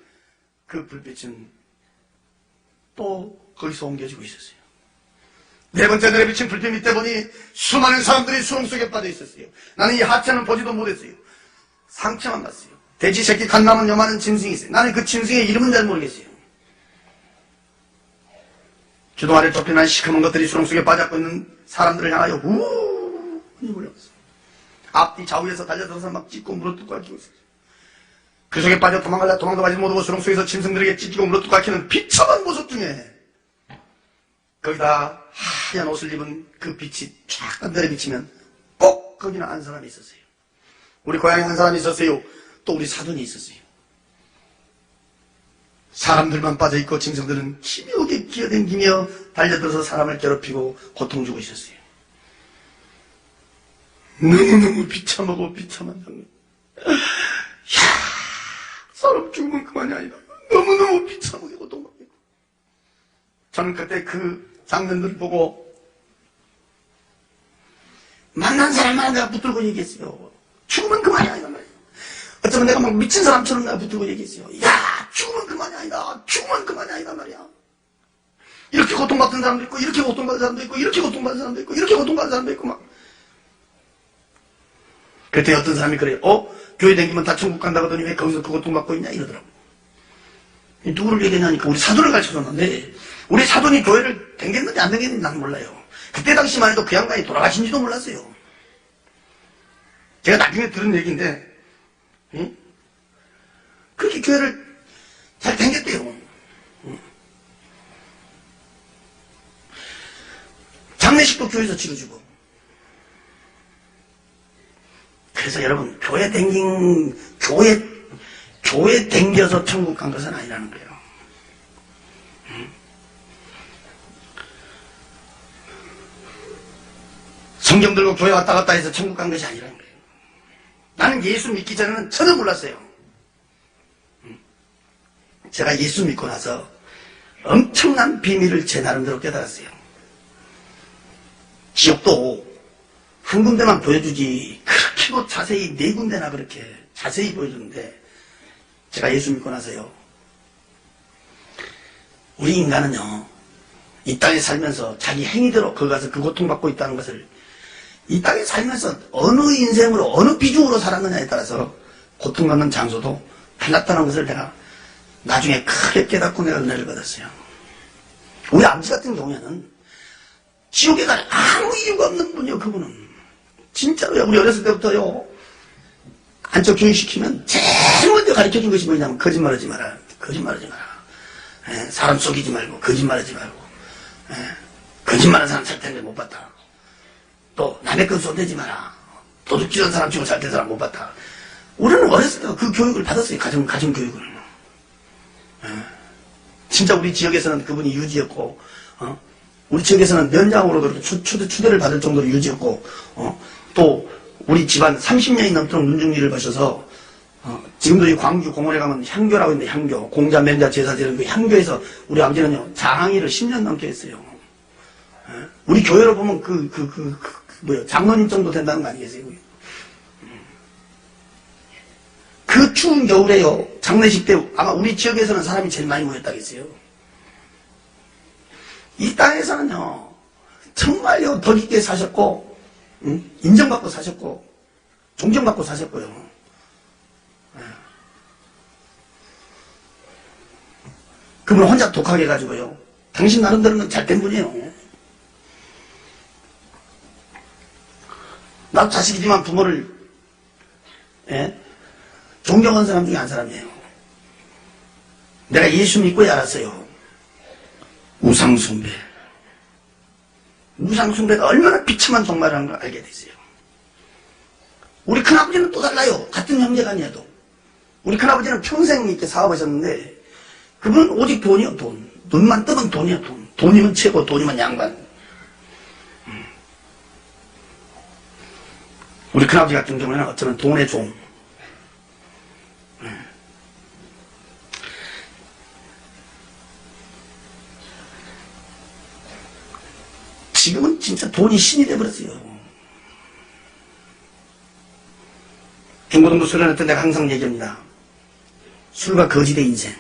그 불빛은 또 거기서 옮겨지고 있었어요. 네 번째 내려비친 불빛 밑에 보니 수많은 사람들이 수렁 속에 빠져 있었어요. 나는 이 하체는 보지도 못했어요. 상체만 봤어요. 돼지 새끼 간 남은 요만한 짐승이 있어요. 나는 그 짐승의 이름은 잘 모르겠어요. 주둥 아래 좁혀난 시커먼 것들이 수렁 속에 빠져 있는 사람들을 향하여 우웅이 몰려왔어요. 앞뒤 좌우에서 달려들어서 막 찢고 물어뜯고 앓히고 있어요. 그 속에 빠져 도망갈라 도망도 가지 못하고 수렁 속에서 짐승들에게 찢기고 물어뜯고 앓히는 비참한 모습 중에 거기다 하얀 옷을 입은 그 빛이 쫙 내려비치면 꼭 거기는 한 사람이 있었어요. 우리 고향에 한 사람이 있었어요. 또 우리 사돈이 있었어요. 사람들만 빠져있고 짐승들은 기묘하게 기어댕기며 달려들어서 사람을 괴롭히고 고통 주고 있었어요. 너무너무 비참하고 비참한 장면. 이야, 사람 죽으면 그만이 아니다. 너무너무 비참하게 고통받고 있고. 저는 그때 그 장면들을 보고 만난 사람마다 내가 붙들고 얘기했어요. 죽으면 그만이 아니다 말이에요. 어쩌면 내가 막 미친 사람처럼 내가 붙들고 얘기했어요. 야, 죽으면 그만이야. 그만이 아니다. 죽으면 그만이 아니다 말이야. 이렇게 고통받는 사람도 있고, 이렇게 고통받는 사람도 있고, 이렇게 고통받는 사람도 있고, 이렇게 고통받는 사람도 있고, 막. 그때 어떤 사람이 그래요. 교회 다니면 다 천국 간다고 하더니 왜 거기서 그 고통받고 있냐? 이러더라고. 누구를 얘기하냐니까 우리 사돈을 가르쳐줬는데, 우리 사돈이 교회를 댕겼는지 안 댕겼는지 난 몰라요. 그때 당시만 해도 그 양반이 돌아가신지도 몰랐어요. 제가 나중에 들은 얘기인데, 응? 그렇게 교회를 잘 댕겼대요. 장례식도 교회에서 치러주고. 그래서 여러분, 교회 댕겨서 천국 간 것은 아니라는 거예요. 성경 들고 교회 왔다 갔다 해서 천국 간 것이 아니라는 거예요. 나는 예수 믿기 전에는 전혀 몰랐어요. 제가 예수 믿고 나서 엄청난 비밀을 제 나름대로 깨달았어요. 지옥도 한 군데만 보여주지 그렇게도 자세히 네 군데나 그렇게 자세히 보여주는데, 제가 예수 믿고 나서요, 우리 인간은요 이 땅에 살면서 자기 행위대로 거기 가서 그 고통받고 있다는 것을 이 땅에 살면서 어느 인생으로 어느 비중으로 살았느냐에 따라서 고통받는 장소도 달랐다는 것을 내가 나중에 크게 깨닫고 내가 은혜를 받았어요. 우리 아버지 같은 경우에는 지옥에 갈 아무 이유가 없는 분이요. 그분은 진짜로요. 우리 어렸을 때부터요, 안쪽 교육시키면 제일 먼저 가르쳐준 것이 뭐냐면 거짓말하지 마라. 거짓말하지 마라. 사람 속이지 말고 거짓말하지 말고. 거짓말하는 사람 살 텐데 못 봤다. 또 남의 것 손대지 마라. 도둑질하는 사람 치고 살 때 사람 못 봤다. 우리는 어렸을 때 그 교육을 받았어요. 가정 교육을. 진짜 우리 지역에서는 그분이 유지였고, 우리 지역에서는 면장으로도 추대를 받을 정도로 유지였고, 또 우리 집안 30년이 넘도록 눈중리를 보셔서, 지금도 이 광주 공원에 가면 향교라고 있는데, 향교, 공자, 면자, 제사 지는 그 향교에서 우리 아버지는요 장항이를 10년 넘게 했어요. 우리 교회로 보면 장로님 정도 된다는 거 아니겠어요? 그 추운 겨울에요, 장례식 때 아마 우리 지역에서는 사람이 제일 많이 모였다겠어요. 이 땅에서는요 정말요 덕 있게 사셨고, 인정받고 사셨고, 존경받고 사셨고요. 그분 혼자 독하게 해가지고요, 당신 나름대로는 잘된 분이에요. 나도 자식이지만 부모를 존경하는 사람 중에 한 사람이에요. 내가 예수 믿고야 알았어요. 우상숭배. 우상숭배가 얼마나 비참한 종말이라는 걸 알게 됐어요. 우리 큰아버지는 또 달라요. 같은 형제간이어도. 우리 큰아버지는 평생 이렇게 사업하셨는데, 그분은 오직 돈이요, 돈. 눈만 뜨면 돈이요, 돈. 돈이면 최고, 돈이면 양반. 우리 큰아버지 같은 경우에는 어쩌면 돈의 종. 지금은 진짜 돈이 신이 돼버렸어요. 중고등부 수련회 때 내가 항상 얘기합니다. 술과 거짓의 인생.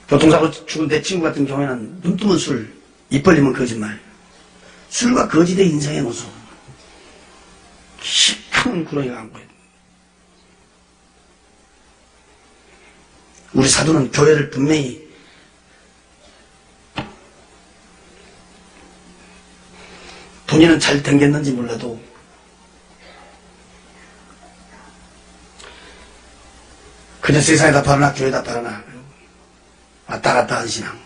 교통사고 죽은 내 친구 같은 경우에는 눈 뜨면 술, 입 벌리면 거짓말. 술과 거짓의 인생의 모습. 시큰 구렁이가 간 거예요. 우리 사도는 교회를 분명히 본인은 잘 댕겼는지 몰라도 그냥 세상에다 바라나 교회에다 바라나 왔다 갔다 한 신앙.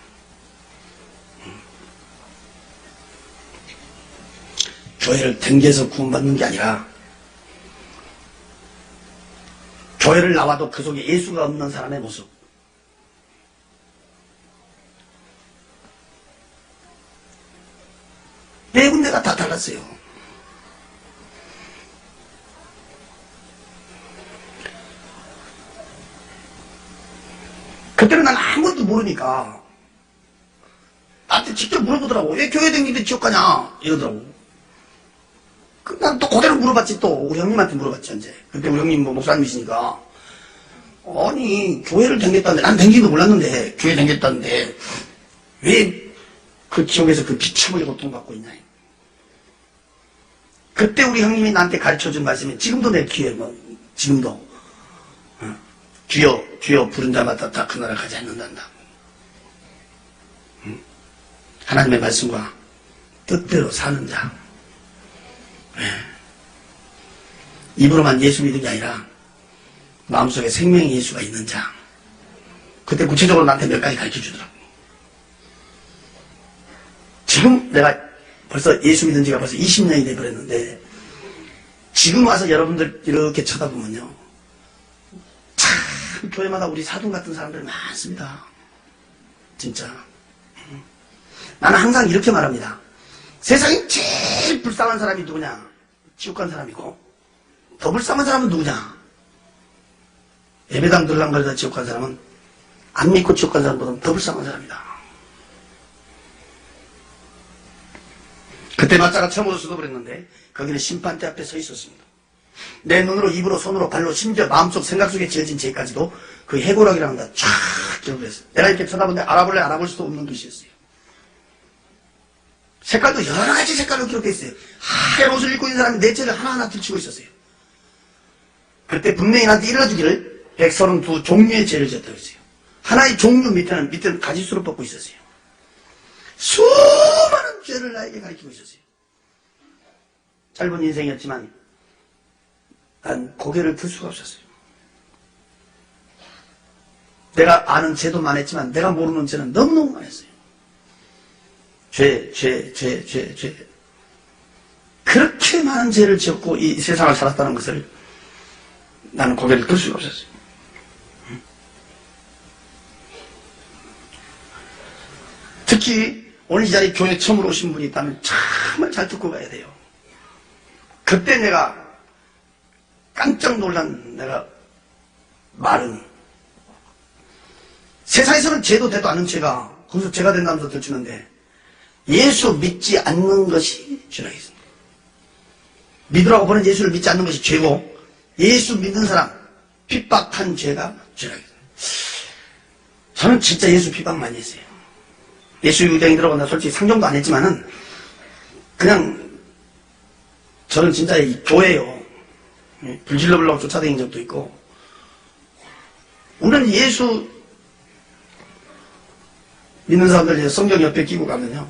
교회를 댕겨서 구원받는 게 아니라 교회를 나와도 그 속에 예수가 없는 사람의 모습. 네 군데가 다 달랐어요. 그때는 난 아무것도 모르니까 나한테 직접 물어보더라고. 왜 교회 다니는데 지옥 가냐 이러더라고. 난 또 그대로 물어봤지. 또 우리 형님한테 물어봤지. 이제 그때 우리 형님 뭐 목사님이시니까 아니, 교회를 댕겼다는데, 난 댕기도 몰랐는데, 교회 댕겼다는데, 왜 그 지옥에서 그 비참하게 고통받고 있냐. 그때 우리 형님이 나한테 가르쳐준 말씀이 지금도 내 귀에, 지금도, 주여, 주여 부른 자마다 다 그 나라 가지 않는단다. 하나님의 말씀과 뜻대로 사는 자. 입으로만 예수 믿는 게 아니라 마음속에 생명의 예수가 있는 자. 그때 구체적으로 나한테 몇 가지 가르쳐 주더라고. 지금 내가 벌써 예수 믿은 지가 벌써 20년이 돼버렸는데 지금 와서 여러분들 이렇게 쳐다보면요. 참 교회마다 우리 사돈 같은 사람들 많습니다. 진짜. 나는 항상 이렇게 말합니다. 세상에 제일 불쌍한 사람이 누구냐? 지옥 간 사람이고 더 불쌍한 사람은 누구냐? 예배당 들랑거리다 지옥 간 사람은 안 믿고 지옥 간 사람보다 더 불쌍한 사람이다. 그때 마자가 처음으로 쏟아버렸는데 거기는 심판대 앞에 서 있었습니다. 내 눈으로 입으로 손으로 발로 심지어 마음속 생각 속에 지어진 죄까지도 그 해고락이라는 다 쫙 기록했어요. 내가 이렇게 쳐다보는데 알아볼 수도 없는 글씨였어요. 색깔도 여러 가지 색깔로 기록했어요. 하얀 옷을 입고 있는 사람이 내 죄를 하나하나 들추고 있었어요. 그때 분명히 나한테 일러주기를 132 종류의 죄를 졌다고 했어요. 하나의 종류 밑에는 가지수로 뽑고 있었어요. 수많은 죄를 나에게 가르치고 있었어요. 짧은 인생이었지만 난 고개를 들 수가 없었어요. 내가 아는 죄도 많았지만 내가 모르는 죄는 너무너무 많았어요. 죄. 그렇게 많은 죄를 지었고 이 세상을 살았다는 것을 나는 고개를 들 수가 없었어요. 특히 오늘 이 자리에 교회 처음으로 오신 분이 있다면 정말 잘 듣고 가야 돼요. 그때 내가 깜짝 놀란 내가 말은 세상에서는 죄도 되도 않은 죄가 거기서 죄가 된다면서 들추는데 예수 믿지 않는 것이 죄라 했습니다. 믿으라고 보는 예수를 믿지 않는 것이 죄고 예수 믿는 사람 핍박한 죄가 죄라 했습니다. 저는 진짜 예수 핍박 많이 했어요. 예수 유대인이 들어간다 솔직히 상정도 안 했지만은 그냥 저는 진짜 이 교회요. 불질러 보려고 쫓아다닌 적도 있고 우리는 예수 믿는 사람들 이제 성경 옆에 끼고 가면요.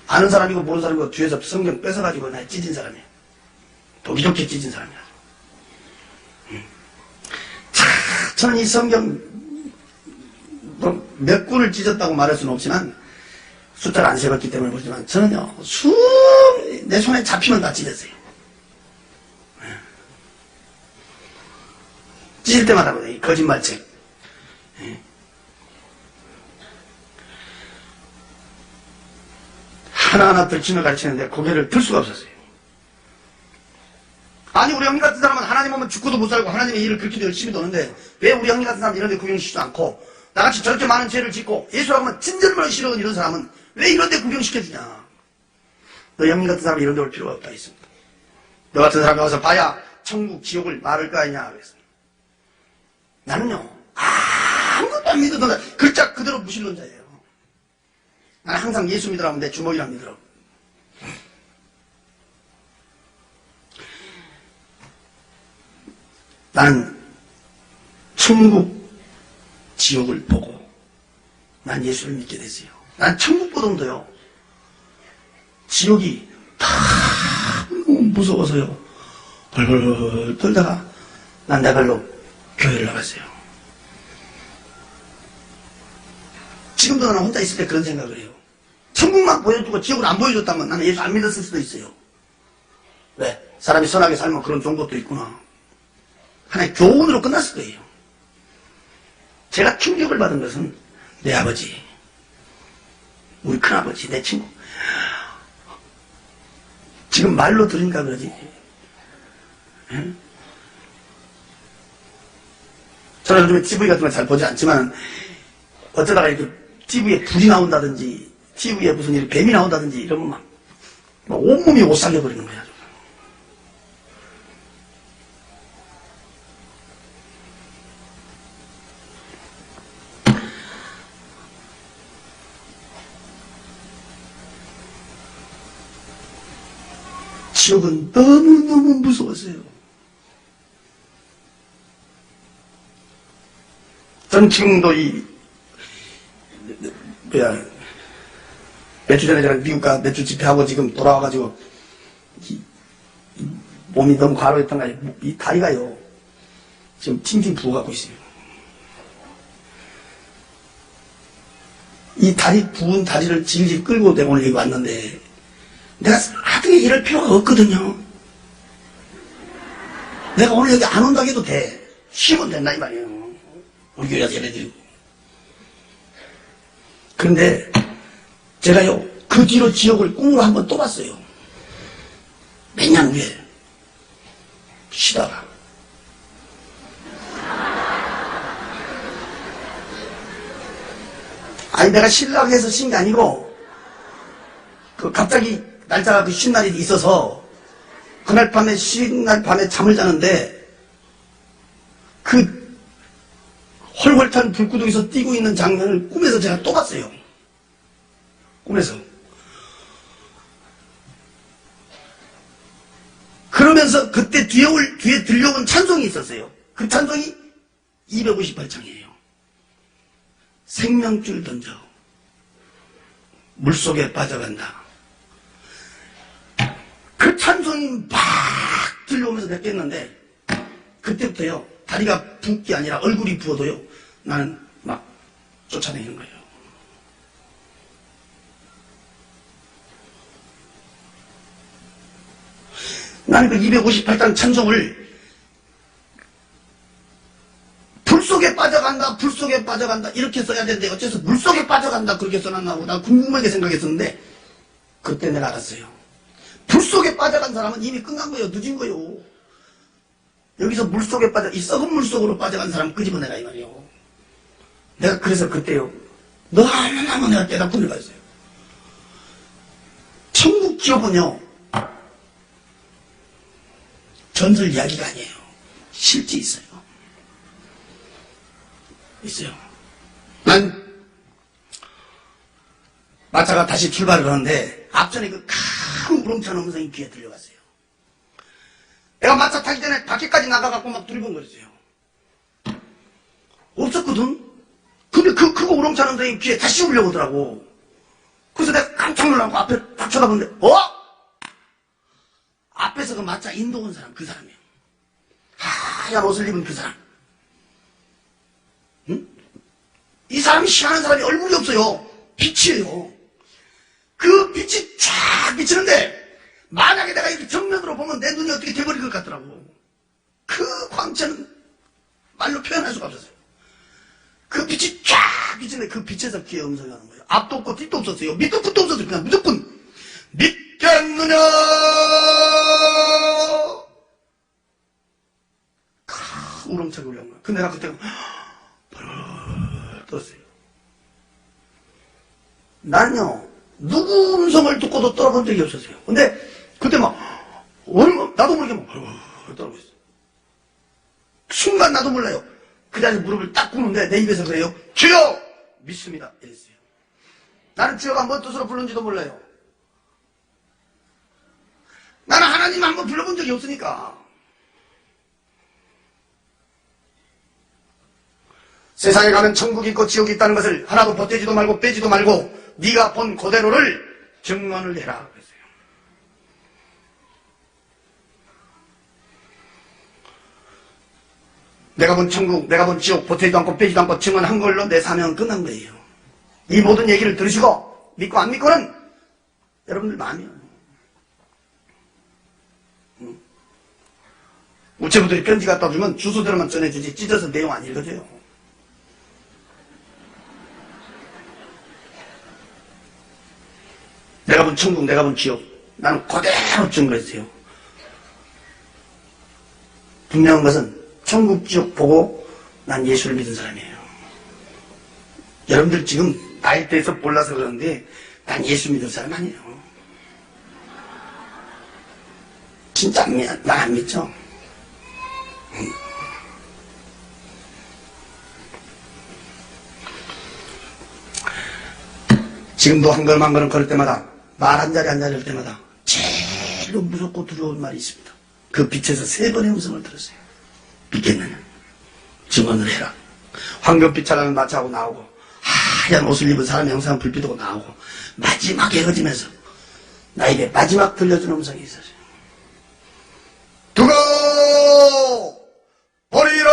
아는 사람이고 모르는 사람이고 뒤에서 성경 뺏어가지고 나 찢은 사람이에요. 보기 좋게 찢은 사람이야. 저는 이 성경 몇 군을 찢었다고 말할 수는 없지만 숫자를 안 세봤기 때문에 모르지만 저는요 내 손에 잡히면 다 찢었어요. 찢을 때마다 이 거짓말책. 하나하나 들추며 가르치는데 고개를 들 수가 없었어요. 아니 우리 형님 같은 사람은 하나님 오면 죽고도 못 살고 하나님의 일을 그렇게 열심히 도는데 왜 우리 형님 같은 사람 이런 데 구경시키지도 않고 나같이 저렇게 많은 죄를 짓고 예수라고 하면 진절머리 싫어하는 이런 사람은 왜 이런 데 구경시켜주냐. 너 형님 같은 사람이 이런 데 올 필요가 없다 했습니다. 너 같은 사람이 와서 봐야 천국 지옥을 말을 거 아니냐 그랬습니다. 나는요 아무것도 안 믿어도 글자 그대로 무신론자예요. 나는 항상 예수 믿으라면 내 주먹이랑 믿으라고. 나는 천국 지옥을 보고 난 예수를 믿게 됐어요. 난 천국보다도요 지옥이 다 너무 무서워서요 벌벌 떨다가 난 내 발로 교회를 나갔어요. 지금도 나는 혼자 있을 때 그런 생각을 해요. 천국만 보여주고 지옥을 안 보여줬다면 나는 예수 안 믿었을 수도 있어요. 왜? 사람이 선하게 살면 그런 좋은 것도 있구나. 하나의 교훈으로 끝났을 거예요. 제가 충격을 받은 것은 내 아버지, 우리 큰아버지, 내 친구. 지금 말로 들으니까 그러지. 응? 저는 요즘에 TV 같은 거 잘 보지 않지만 어쩌다가 이렇게 TV에 불이 나온다든지 TV에 무슨 일 뱀이 나온다든지 이러면 막 온몸이 못 살려버리는 거야. 지옥은 너무너무 무서웠어요. 전 지금도 며칠 전에 제가 미국 가 몇 주 집회하고 지금 돌아와가지고 몸이 너무 과로했던가 이 다리가요 지금 팅팅 부어가고 있어요. 이 다리 부은 다리를 질질 끌고 내가 오늘 여기 왔는데 내가 하등에 이럴 필요가 없거든요. 내가 오늘 여기 안 온다고 해도 돼. 쉬면 된다 이 말이에요. 우리 교회 가서 예배드리고. 그런데 제가요 그 뒤로 지옥을 꿈으로 한번 또 봤어요. 몇 년 후에 쉬다가 아니 내가 쉬려고 해서 쉰 게 아니고 갑자기 날짜가 그 쉰 날이 있어서 그날 밤에 쉰 날 밤에 잠을 자는데 그 헐헐탄 불구덩이에서 뛰고 있는 장면을 꿈에서 제가 또 봤어요. 꿈에서. 그러면서 그때 뒤에 들려온 찬송이 있었어요. 그 찬송이 258장이에요. 생명줄 던져 물속에 빠져간다. 그 찬송이 막 들려오면서 내가 깼는데 그때부터요 다리가 붓기 게 아니라 얼굴이 부어도요 나는 막 쫓아다니는 거예요. 나는 그 258장 찬송을 불속에 빠져간다 불속에 빠져간다 이렇게 써야 되는데 어째서 물속에 빠져간다 그렇게 써놨나고 난 궁금하게 생각했었는데 그때 내가 알았어요. 불속에 빠져간 사람은 이미 끝난 거예요. 늦은 거예요. 여기서 물속에 이 썩은 물속으로 빠져간 사람 끄집어내라 이 말이에요. 내가 그래서 그때요 너무너무 내가 깨닫고 일어났어요. 천국 지옥은요 전설 이야기가 아니에요. 실제 있어요. 있어요. 난 마차가 다시 출발을 하는데 앞전에 그 큰 우렁찬 음성이 귀에 들려갔어요. 내가 마차 타기 전에 밖에까지 나가갖고 막 두리번거렸어요. 없었거든. 근데 그 크고 우렁찬 음성이 귀에 다시 울려오더라고. 그래서 내가 깜짝 놀라고 앞에 딱 쳐다보는데 앞에서 그 마차 인도 온 사람 그 사람이에요. 하얀 옷을 입은 그 사람. 응? 이 사람이 희한한 사람이 얼굴이 없어요. 빛이에요. 그 빛이 쫙 비치는데 만약에 내가 이렇게 정면으로 보면 내 눈이 어떻게 돼버릴 것 같더라고. 그 광채는 말로 표현할 수가 없었어요. 그 빛이 쫙 비치는데 그 빛에서 귀에 음성이 나는 거예요. 앞도 없고 뒤도 없었어요. 밑도 끝도 없었어요. 그냥 무조건 믿겠느냐 우렁차게 올라온 거야. 근데 내가 그때 벌 떴어요. 나는요 누구 음성을 듣고도 떨어본 적이 없었어요. 근데 그때 막 나도 모르게 막 떨어고 있어. 순간 나도 몰라요. 그 자리에서 무릎을 딱 꿇는데 내 입에서 그래요. 주여 믿습니다 이랬어요. 나는 주여가 뭔 뜻으로 부르는지도 몰라요. 나는 하나님 한번 불러본 적이 없으니까. 세상에 가면 천국이 있고 지옥이 있다는 것을 하나도 보태지도 말고 빼지도 말고 네가 본 그대로를 증언을 해라 그랬어요. 내가 본 천국, 내가 본 지옥 보태지도 않고 빼지도 않고 증언한 걸로 내 사명은 끝난 거예요. 이 모든 얘기를 들으시고 믿고 안 믿고는 여러분들 마음이에요. 우체부들이 편지 갖다 주면 주소대로만 전해주지 찢어서 내용 안 읽어줘요. 내가 본 천국, 내가 본 지옥 나는 그대로 증거했어요. 분명한 것은 천국, 지옥 보고 난 예수를 믿은 사람이에요. 여러분들 지금 나이대에서 몰라서 그러는데 난 예수 믿은 사람 아니에요. 진짜 난 안 믿죠. 지금도 한 걸음 한 걸음 걸을 때마다 말 한 자리 한 자리 할 때마다 제일 하기도 무섭고 두려운 말이 있습니다. 그 빛에서 3번의 음성을 들었어요. 믿겠느냐? 증언을 해라. 황금빛이라는 마차하고 나오고 하얀 옷을 입은 사람의 형상 불빛하고 나오고 마지막에 헤어지면서 나에게 마지막 들려준 음성이 있었어요. 두고 버리라.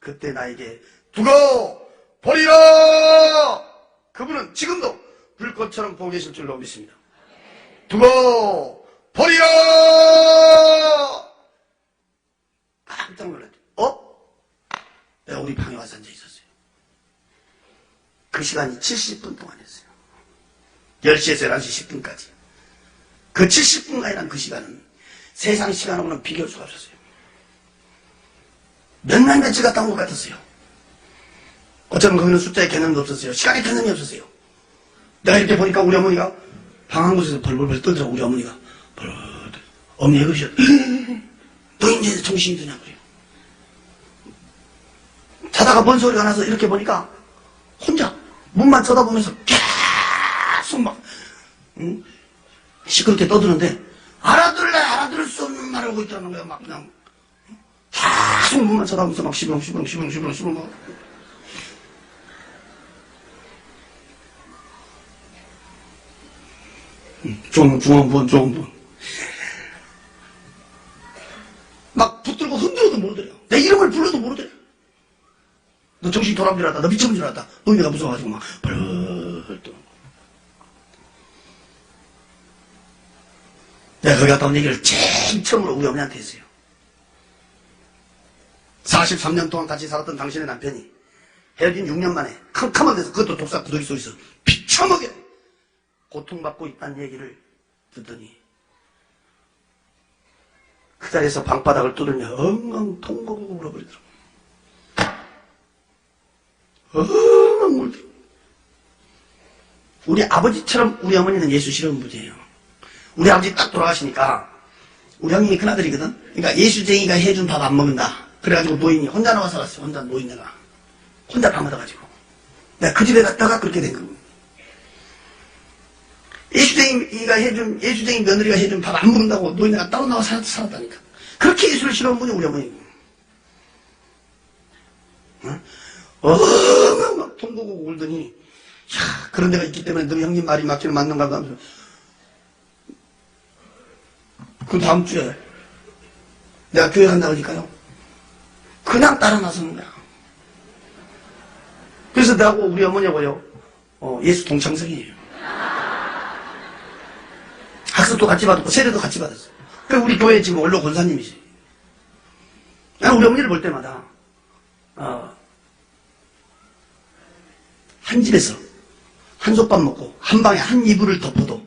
그때 나에게 두고 버리라. 그분은 지금도 불꽃처럼 보고 계실 줄로 믿습니다. 두고 버리라. 깜짝 놀랐죠. 내가 우리 방에 와서 앉아 있었어요. 그 시간이 70분 동안 했어요. 10시에서 11시 10분까지. 그 70분간이란 그 시간은 세상 시간하고는 비교할 수가 없었어요. 몇날 며칠 갔다 온 것 같았어요. 어쩌면 거기는 숫자의 개념도 없었어요. 시간의 개념이 없었어요. 내가 이렇게 보니까 우리 어머니가 방 한 곳에서 벌벌벌 떨더라고. 우리 어머니가 어머니 왜 그러셔? 너 이제 정신이 드냐 그래요. 자다가 뭔 소리가 나서 이렇게 보니까 혼자 문만 쳐다보면서 계속 막 시끄럽게 떠드는데 알아들을 수 없는 말을 하고 있다는 거야. 막 그냥 계속 문만 쳐다보면서 막 시부렁 막. 중원본 막 붙들고 흔들어도 모르더래요. 내 이름을 불러도 모르더래요. 너 정신이 돌아온 줄 알았다. 너 미쳐본 줄 알았다. 너희가 무서워가지고 막 벌벌 떠. 내가 거기 갔다 온 얘기를 제일 처음으로 우리 어머니한테 했어요. 43년 동안 같이 살았던 당신의 남편이 헤어진 6년 만에 캄캄한 데서 그것도 독사 구더기 속에서 비참하게 고통받고 있다는 얘기를 듣더니 그 자리에서 방바닥을 뚫으며 엉엉 통곡하고 울어버리더라고요. 엉엉 울더라고요. 우리 아버지처럼 우리 어머니는 예수 싫어하는 분이에요. 우리 아버지 딱 돌아가시니까 우리 형님이 큰아들이거든. 그러니까 예수쟁이가 해준 밥 안 먹는다. 그래가지고 노인이 혼자 나와 살았어요. 혼자 노인네가 혼자 밥 얻어가지고 내가 그 집에 갔다가 그렇게 된 거고. 예수쟁이 며느리가 해준 밥 안 먹는다고 노인네가 따로 나와 살았다니까. 그렇게 예수를 싫어하는 분이 우리 어머니. 막 통곡하고 울더니 야, 그런 데가 있기 때문에 너 형님 말이 맞기는 맞는가 보다 하면서 그 다음 주에 내가 교회 간다 그러니까요. 그냥 따라 나서는 거야. 그래서 나하고 우리 어머니하고요, 예수 동창생이에요. 학습도 같이 받았고, 세례도 같이 받았어요. 그 우리 교회 지금 원로 권사님이지. 나는 우리 어머니를 볼 때마다, 한 집에서 한솥밥 먹고, 한 방에 한 이불을 덮어도,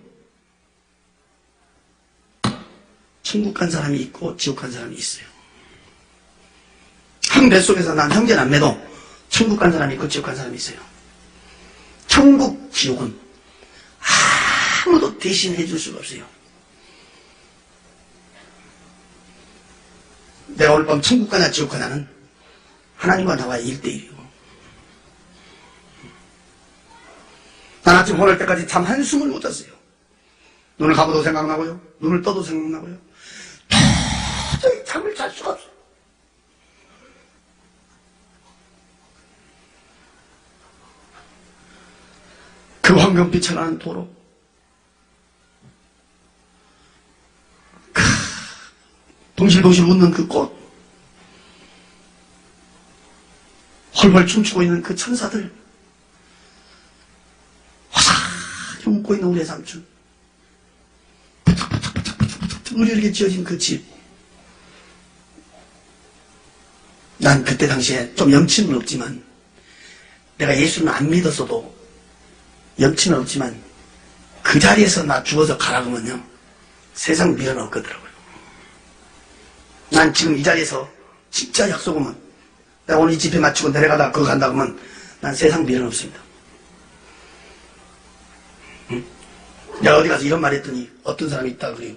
천국 간 사람이 있고, 지옥 간 사람이 있어요. 한 뱃속에서 난 형제 남매도 천국 간 사람이 있고 지옥 간 사람이 있어요. 천국, 지옥은 아무도 대신해 줄 수가 없어요. 내가 오늘 밤 천국 가나 지옥 가나는 하나님과 나와의 1대1이고 난 아침 오늘 때까지 잠 한숨을 못 잤어요. 눈을 감아도 생각나고요. 눈을 떠도 생각나고요. 도저히 잠을 잘 수가 없어요. 그 황금빛이라는 도로, 동실동실 웃는 그 꽃, 헐헐 춤추고 있는 그 천사들, 화사하게 웃고 있는 우리의 삼촌, 부탁부탁 의리하게 지어진 그 집. 난 그때 당시에 좀 염치는 없지만 내가 예수는 안 믿었어도 염치는 없지만 그 자리에서 나 죽어서 가라 그러면요 세상 미련 없거더라고요. 난 지금 이 자리에서 진짜 약속하면 내가 오늘 이 집회 마치고 내려가다가 그거 간다 그러면 난 세상 미련 없습니다. 응? 내가 어디 가서 이런 말 했더니 어떤 사람이 있다 그래요.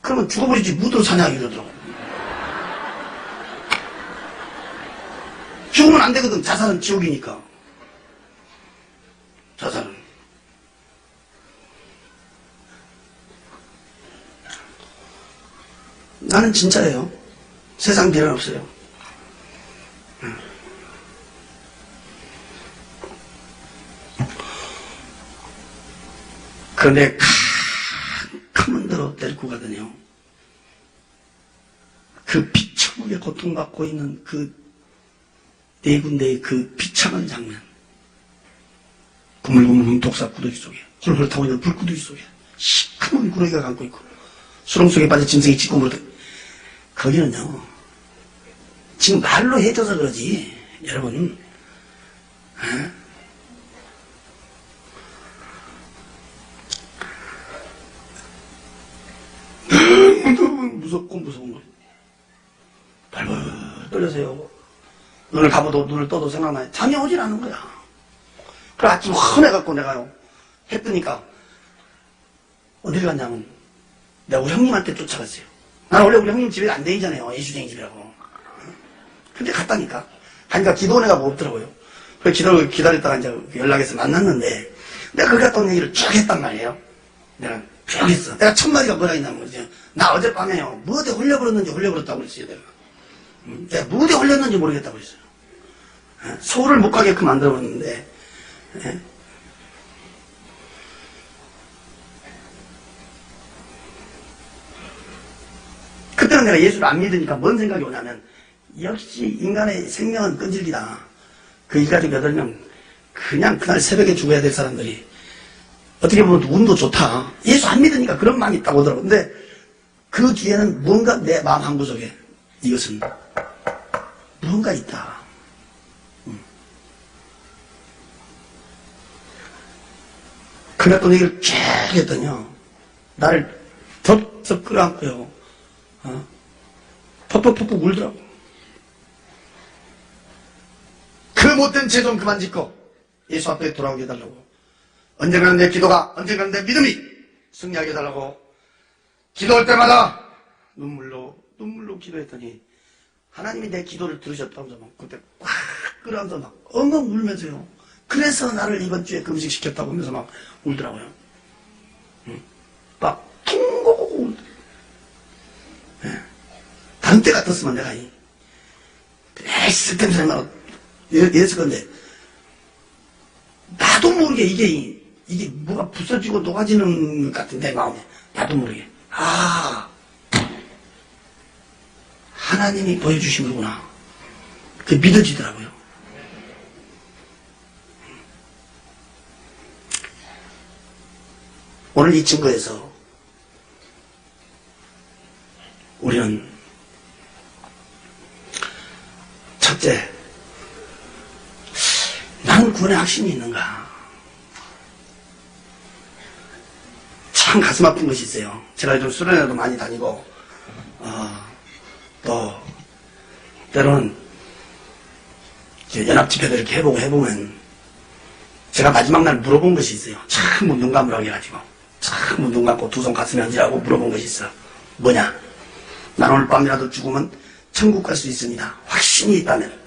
그러면 죽어버리지 무드로 사냐 이러더라고요. 죽으면 안 되거든. 자살은 지옥이니까. 자살은. 나는 진짜예요. 세상 미련 없어요. 그런데 큰 문제로 데리고 가더니요. 그 비천국에 고통받고 있는 그 네 군데의 그 비참한 장면. 구물구물 독사 구더기 속에 훌훌 타고 있는 불구더기 속에 시커먼 구더기가 감고 있고 수렁 속에 빠져 짐승이 찢고 물었다. 거기는요. 지금 말로 해줘서 그러지. 여러분. 무섭고 무서운 거예요. 발벌 떨려서요. 눈을 감아도 눈을 떠도 생각나요. 잠이 오질 않는 거야. 그래 아침 헌해갖고 내가요. 해 뜨니까 어딜 갔냐면 내가 우리 형님한테 쫓아갔어요. 나는 원래 우리 형님 집에 안 다니잖아요. 예수쟁이 집이라고. 근데 갔다니까. 가니까 기도원회가 뭐 없더라고요. 그래서 기다렸다가 이제 연락해서 만났는데 내가 거기 갔다 온 얘기를 쭉 했단 말이에요. 내가 쭉 했어. 내가 첫 마디가 뭐라 했냐면 나 어젯밤에요. 뭐 어디 홀려버렸는지 홀려버렸다고 그랬어요. 내가 뭐 어디 홀렸는지 모르겠다고 그랬어요. 서울을 못 가게끔 만들어버렸는데 그때는 내가 예수를 안 믿으니까 뭔 생각이 오냐면 역시 인간의 생명은 끈질기다. 그 일가족 8명 그냥 그날 새벽에 죽어야 될 사람들이 어떻게 보면 운도 좋다. 예수 안 믿으니까 그런 마음이 있다고 하더라고. 근데 그 뒤에는 뭔가 내 마음 한구석에 이것은 무언가 있다. 그날 또 얘기를 쭉 했더니요. 나를 덥석 끌어안고요. 퍽퍽퍽퍽 울더라고. 그 못된 죄 좀 그만 짓고 예수 앞에 돌아오게 해달라고. 언젠가는 내 기도가, 언젠가는 내 믿음이 승리하게 해달라고. 기도할 때마다 눈물로 기도했더니 하나님이 내 기도를 들으셨다고 하면서 그때 꽉 끌어안아서 막 엉엉 울면서요. 그래서 나를 이번 주에 금식시켰다고 하면서 막 울더라고요. 막 퉁고고 울더라고요. 다른 때 같았으면 내가 스템 생각 이랬을 건데 나도 모르게 이게 뭐가 부서지고 녹아지는 것 같은 내 마음에 나도 모르게 하나님이 보여주신 거구나. 그게 믿어지더라고요. 오늘 이 증거에서 우리는 첫째, 나는 구원의 확신이 있는가? 참 가슴 아픈 것이 있어요. 제가 요즘 수련회도 많이 다니고 또 때로는 연합집회도 이렇게 해보면 제가 마지막 날 물어본 것이 있어요. 참 눈 감으라고 해가지고 참 눈 감고 두 손 가슴에 얹으라고 물어본 것이 있어. 뭐냐? 난 오늘 밤이라도 죽으면 천국 갈 수 있습니다. 확신이 있다면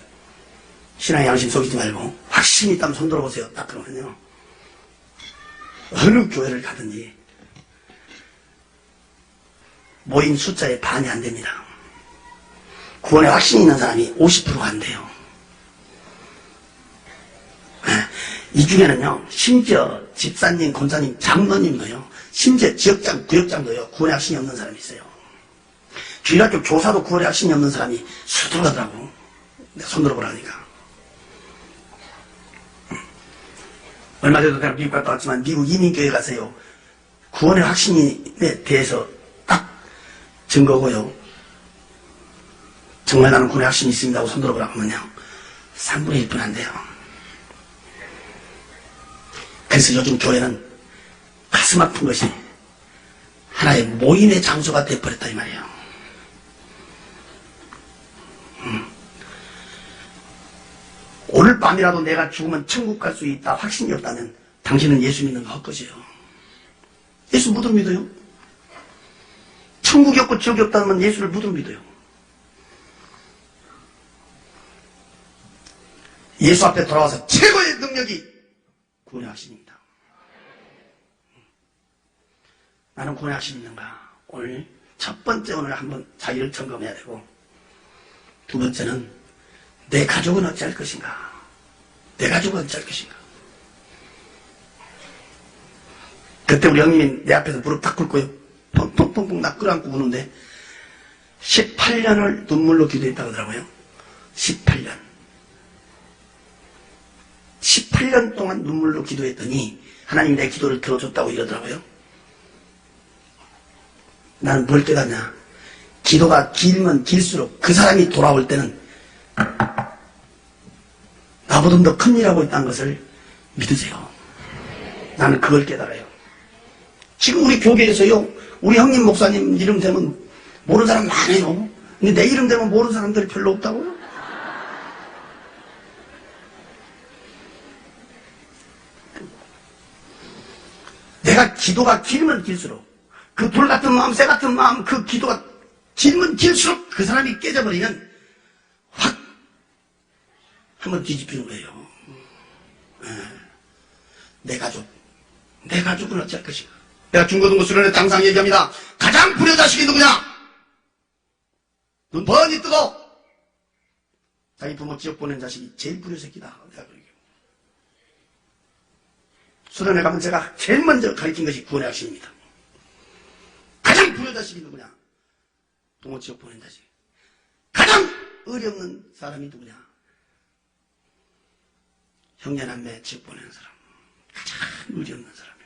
신앙의 양심 속이지 말고 확신이 있다면 손 들어보세요. 딱 그러면요. 어느 교회를 가든지 모인 숫자의 반이 안 됩니다. 구원에 확신이 있는 사람이 50%가 안 돼요. 이 중에는요, 심지어 집사님, 권사님, 장로님도요, 심지어 지역장, 구역장도요, 구원에 확신이 없는 사람이 있어요. 주일학교 교사도 구원에 확신이 없는 사람이 수두룩 하더라고. 내가 손 들어보라니까. 얼마 전에도 내가 미국 갔다 왔지만 미국 이민교회 가서요, 구원의 확신에 대해서 딱 증거고요. 정말 나는 구원의 확신이 있습니다 하고 손 들어보라고 하면요, 3분의 1분 안 돼요. 그래서 요즘 교회는 가슴 아픈 것이 하나의 모임의 장소가 되어버렸다 이 말이에요. 오늘 밤이라도 내가 죽으면 천국 갈 수 있다 확신이 없다면 당신은 예수 믿는 거 헛것이에요. 예수 묻어 믿어요? 천국이 없고 지옥이 없다면 예수를 묻어 믿어요. 예수 앞에 돌아와서 최고의 능력이 구원의 확신입니다. 나는 구원의 확신이 있는가? 오늘 첫 번째 오늘 한번 자기를 점검해야 되고, 두 번째는 내 가족은 어찌할 것인가? 내 가족은 어찌할 것인가? 그때 우리 형님이 내 앞에서 무릎 딱 꿇고요. 펑펑펑펑 나 끌어안고 우는데 18년을 눈물로 기도했다고 하더라고요. 18년. 18년 동안 눈물로 기도했더니 하나님이 내 기도를 들어줬다고 이러더라고요. 나는 뭘 깨닫냐? 기도가 길면 길수록 그 사람이 돌아올 때는 나보다 더 큰 일 하고 있다는 것을 믿으세요. 나는 그걸 깨달아요. 지금 우리 교계에서요, 우리 형님 목사님 이름 되면 모르는 사람 많아요. 근데 내 이름 되면 모르는 사람들이 별로 없다고요? 내가 기도가 길면 길수록 그 불 같은 마음, 새 같은 마음, 그 기도가 길면 길수록 그 사람이 깨져버리면 확 한번 뒤집히는 거예요. 내 가족은 어찌할 것인가? 내가 중고등부 수련회 항상 얘기합니다. 가장 불효자식이 누구냐? 눈 번이 뜨고 자기 부모 지옥 보낸 자식이 제일 불효새끼다. 내가 그러게. 수련회 가면 제가 제일 먼저 가르친 것이 구원의 핵심입니다. 가장 불효자식이 누구냐? 부모 지옥 보낸 자식. 가장 의리 없는 사람이 누구냐? 형제남매 지옥 보내는 사람. 가장 의리 없는 사람이에요.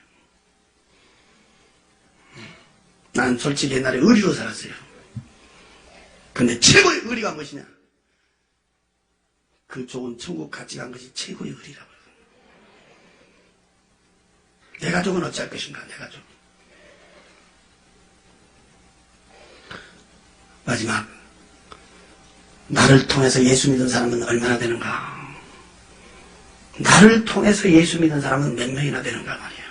나는 솔직히 옛날에 의리로 살았어요. 근데 최고의 의리가 무엇이냐? 그 좋은 천국 같이 간 것이 최고의 의리라고. 내 가족은 어찌할 것인가? 내 가족. 마지막, 나를 통해서 예수 믿은 사람은 얼마나 되는가? 나를 통해서 예수 믿은 사람은 몇 명이나 되는가 말이에요.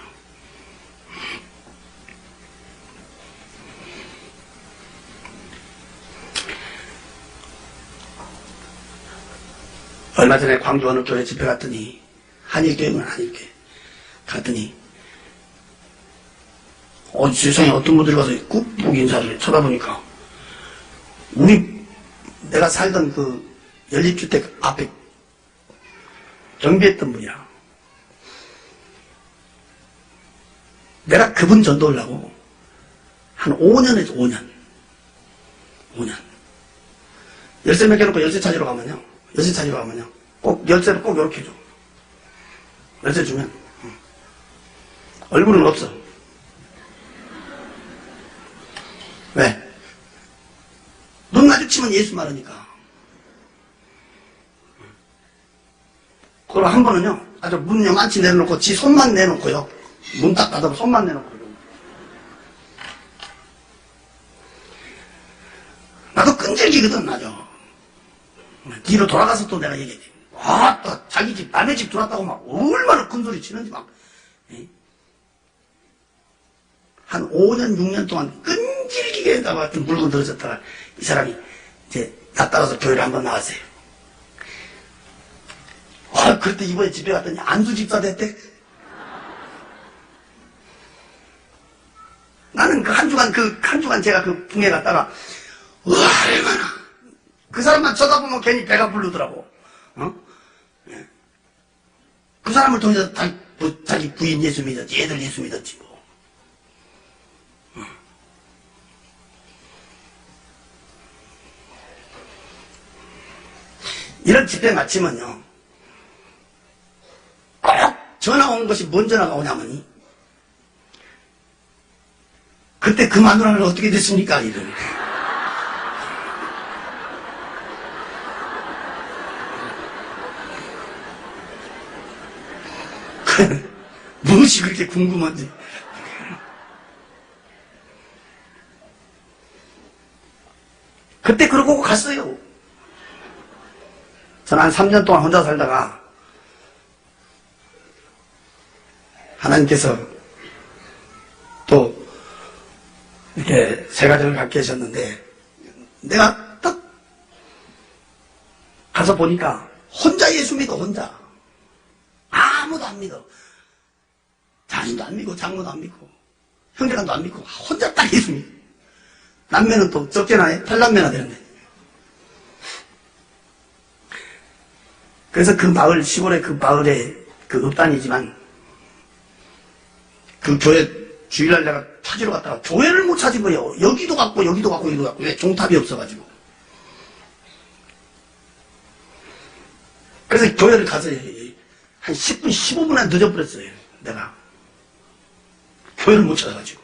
얼마 전에 광주 어느 교회 집회 갔더니, 한일교회는 한일교회 갔더니 세상에 어떤 분들이 가서 꾹꾹 인사를 쳐다보니까 내가 살던 그 연립주택 앞에 경비했던 분이야. 내가 그분 전도하려고 한 5년 했죠. 5년. 열쇠 몇 개 놓고 열쇠 찾으러 가면요. 꼭 열쇠를 꼭 이렇게 줘. 열쇠 주면 얼굴은 없어. 왜? 눈 마주치면 예수 말하니까. 그리고 한 번은요, 아주 문 요만치 내려놓고 지 손만 내놓고요. 문 딱 닫아서 손만 내놓고. 나도 끈질기거든, 아주. 뒤로 돌아가서 또 내가 얘기해. 와, 또 자기 집, 남의 집 들어왔다고 막 얼마나 큰 소리 치는지 막. 한 5년, 6년 동안 끈질기게 나 같은 물건 들어졌다가 이 사람이 이제 나 따라서 교회를 한번 나왔어요. 그때 이번에 집에 갔더니 안수 집사 됐대. 나는 그 한 주간 제가 그 붕에 갔다가, 얼마나. 그 사람만 쳐다보면 괜히 배가 부르더라고. 그 사람을 통해서 자기 부인 예수 믿었지, 애들 예수 믿었지, 뭐. 이런 집회 마치면요, 꼭 전화 온 것이 뭔 전화가 오냐면이, 그때 그 마누라는 어떻게 됐습니까? 이런. 무엇이 그렇게 궁금한지. 그때 그러고 갔어요. 저는 한 3년 동안 혼자 살다가 하나님께서 또 이렇게 새 가정을 갖게 하셨는데, 내가 딱 가서 보니까 혼자 예수 믿어. 혼자. 아무도 안 믿어. 자신도 안 믿고 장모도 안 믿고 형제간도 안 믿고 혼자 딱 예수 믿어. 남매는 또 적게나 해. 8남매나 되는데. 그래서 그 마을, 시골의 그 마을에 그 읍단이지만 그 교회 주일날 내가 찾으러 갔다가 교회를 못 찾은 거예요. 여기도 갔고 여기도 갔고 여기도 갔고. 왜? 종탑이 없어가지고. 그래서 교회를 가서 한 10분, 15분 안 늦어버렸어요. 내가. 교회를 못 찾아가지고.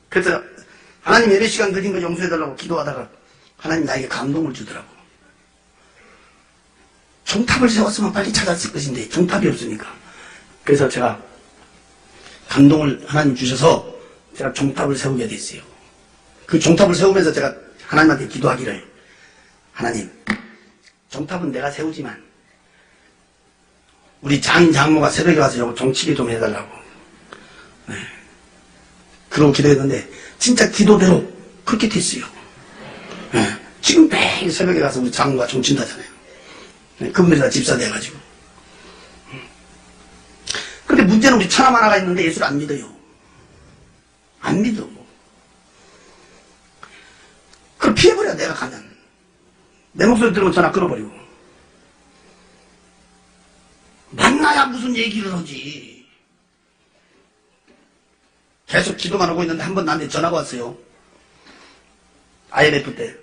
그래서 하나님 예배 시간 늦은 거 용서해달라고 기도하다가 하나님 나에게 감동을 주더라고. 종탑을 세웠으면 빨리 찾았을 것인데 종탑이 없으니까. 그래서 제가 감동을 하나님 주셔서 제가 종탑을 세우게 됐어요. 그 종탑을 세우면서 제가 하나님한테 기도하기를, 하나님, 종탑은 내가 세우지만 우리 장인 장모가 새벽에 와서 요거 종치게 좀 해달라고. 네. 그러고 기도했는데 진짜 기도대로 그렇게 됐어요. 네. 지금 매일 새벽에 가서 우리 장모가 종친다잖아요. 네. 그분들이 다 집사 돼가지고. 근데 문제는 우리 처남 하나가 있는데 예수를 안 믿어요. 안 믿어. 그걸 피해버려, 내가 가면. 내 목소리 들으면 전화 끊어버리고. 만나야 무슨 얘기를 하지. 계속 기도만 하고 있는데 한 번 나한테 전화가 왔어요. IMF 때.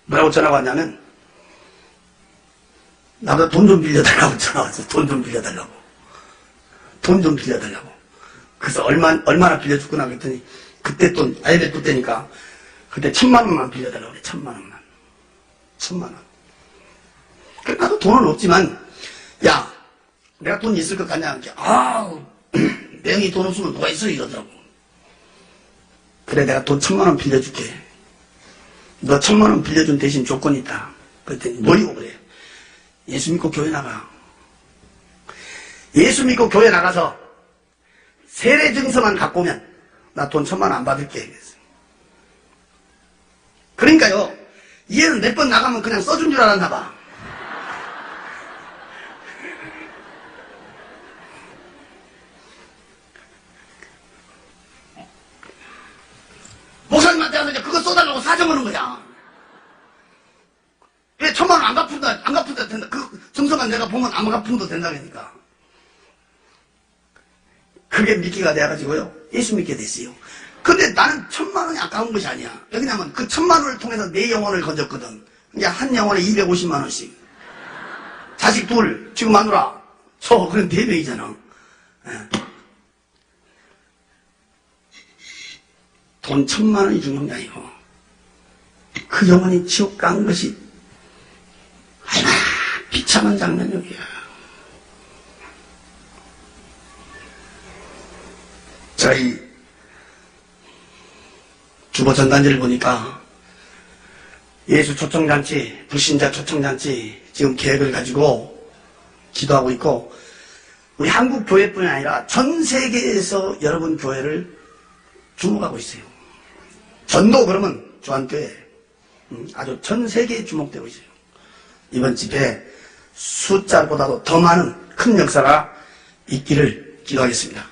뭐라고 전화가 왔냐면, 나보다 돈 좀 빌려달라고 전화 왔어. 돈 좀 빌려달라고. 돈 좀 빌려달라고. 그래서 얼마나 빌려줬구나 그랬더니, 그때 또 IMF 때니까, 그때 1,000,000원만 빌려달라고 그래. 1,000,000원만. 1,000,000원. 그래, 나도 돈은 없지만, 야, 내가 돈 있을 것 같냐? 내 형이 돈 없으면 누가 있어? 이러더라고. 그래, 내가 돈 1,000,000원 빌려줄게. 너 1,000,000원 빌려준 대신 조건이 있다. 그랬더니, 뭐이고 그래? 예수 믿고 교회 나가. 예수 믿고 교회 나가서 세례 증서만 갖고 오면 나 돈 1,000,000원 안 받을게. 그랬어. 그러니까요, 얘는 몇 번 나가면 그냥 써준 줄 알았나 봐. 목사님한테 가서 이제 그거 써달라고 사정하는 거야. 왜 1,000,000원 안 갚은다 된다. 그 증서만 내가 보면 안 갚은도 된다니까. 그게 믿기가 돼가지고요, 예수 믿게 됐어요. 근데 나는 1,000,000원이 아까운 것이 아니야. 왜냐면 그 1,000,000원을 통해서 내 영혼을 건졌거든. 이제 한 영혼에 250만원씩. 자식 둘, 지금 마누라, 그런 4명이잖아. 돈 1,000,000원이 중요한 게 아니고, 그 영혼이 지옥 간 것이 얼마나 비참한 장면이야. 저희 주보 전단지를 보니까 예수 초청잔치, 불신자 초청잔치 지금 계획을 가지고 기도하고 있고, 우리 한국 교회뿐이 아니라 전 세계에서 여러분 교회를 주목하고 있어요. 전도 그러면 조한교회 아주 전 세계에 주목되고 있어요. 이번 집회 숫자보다도 더 많은 큰 역사가 있기를 기도하겠습니다.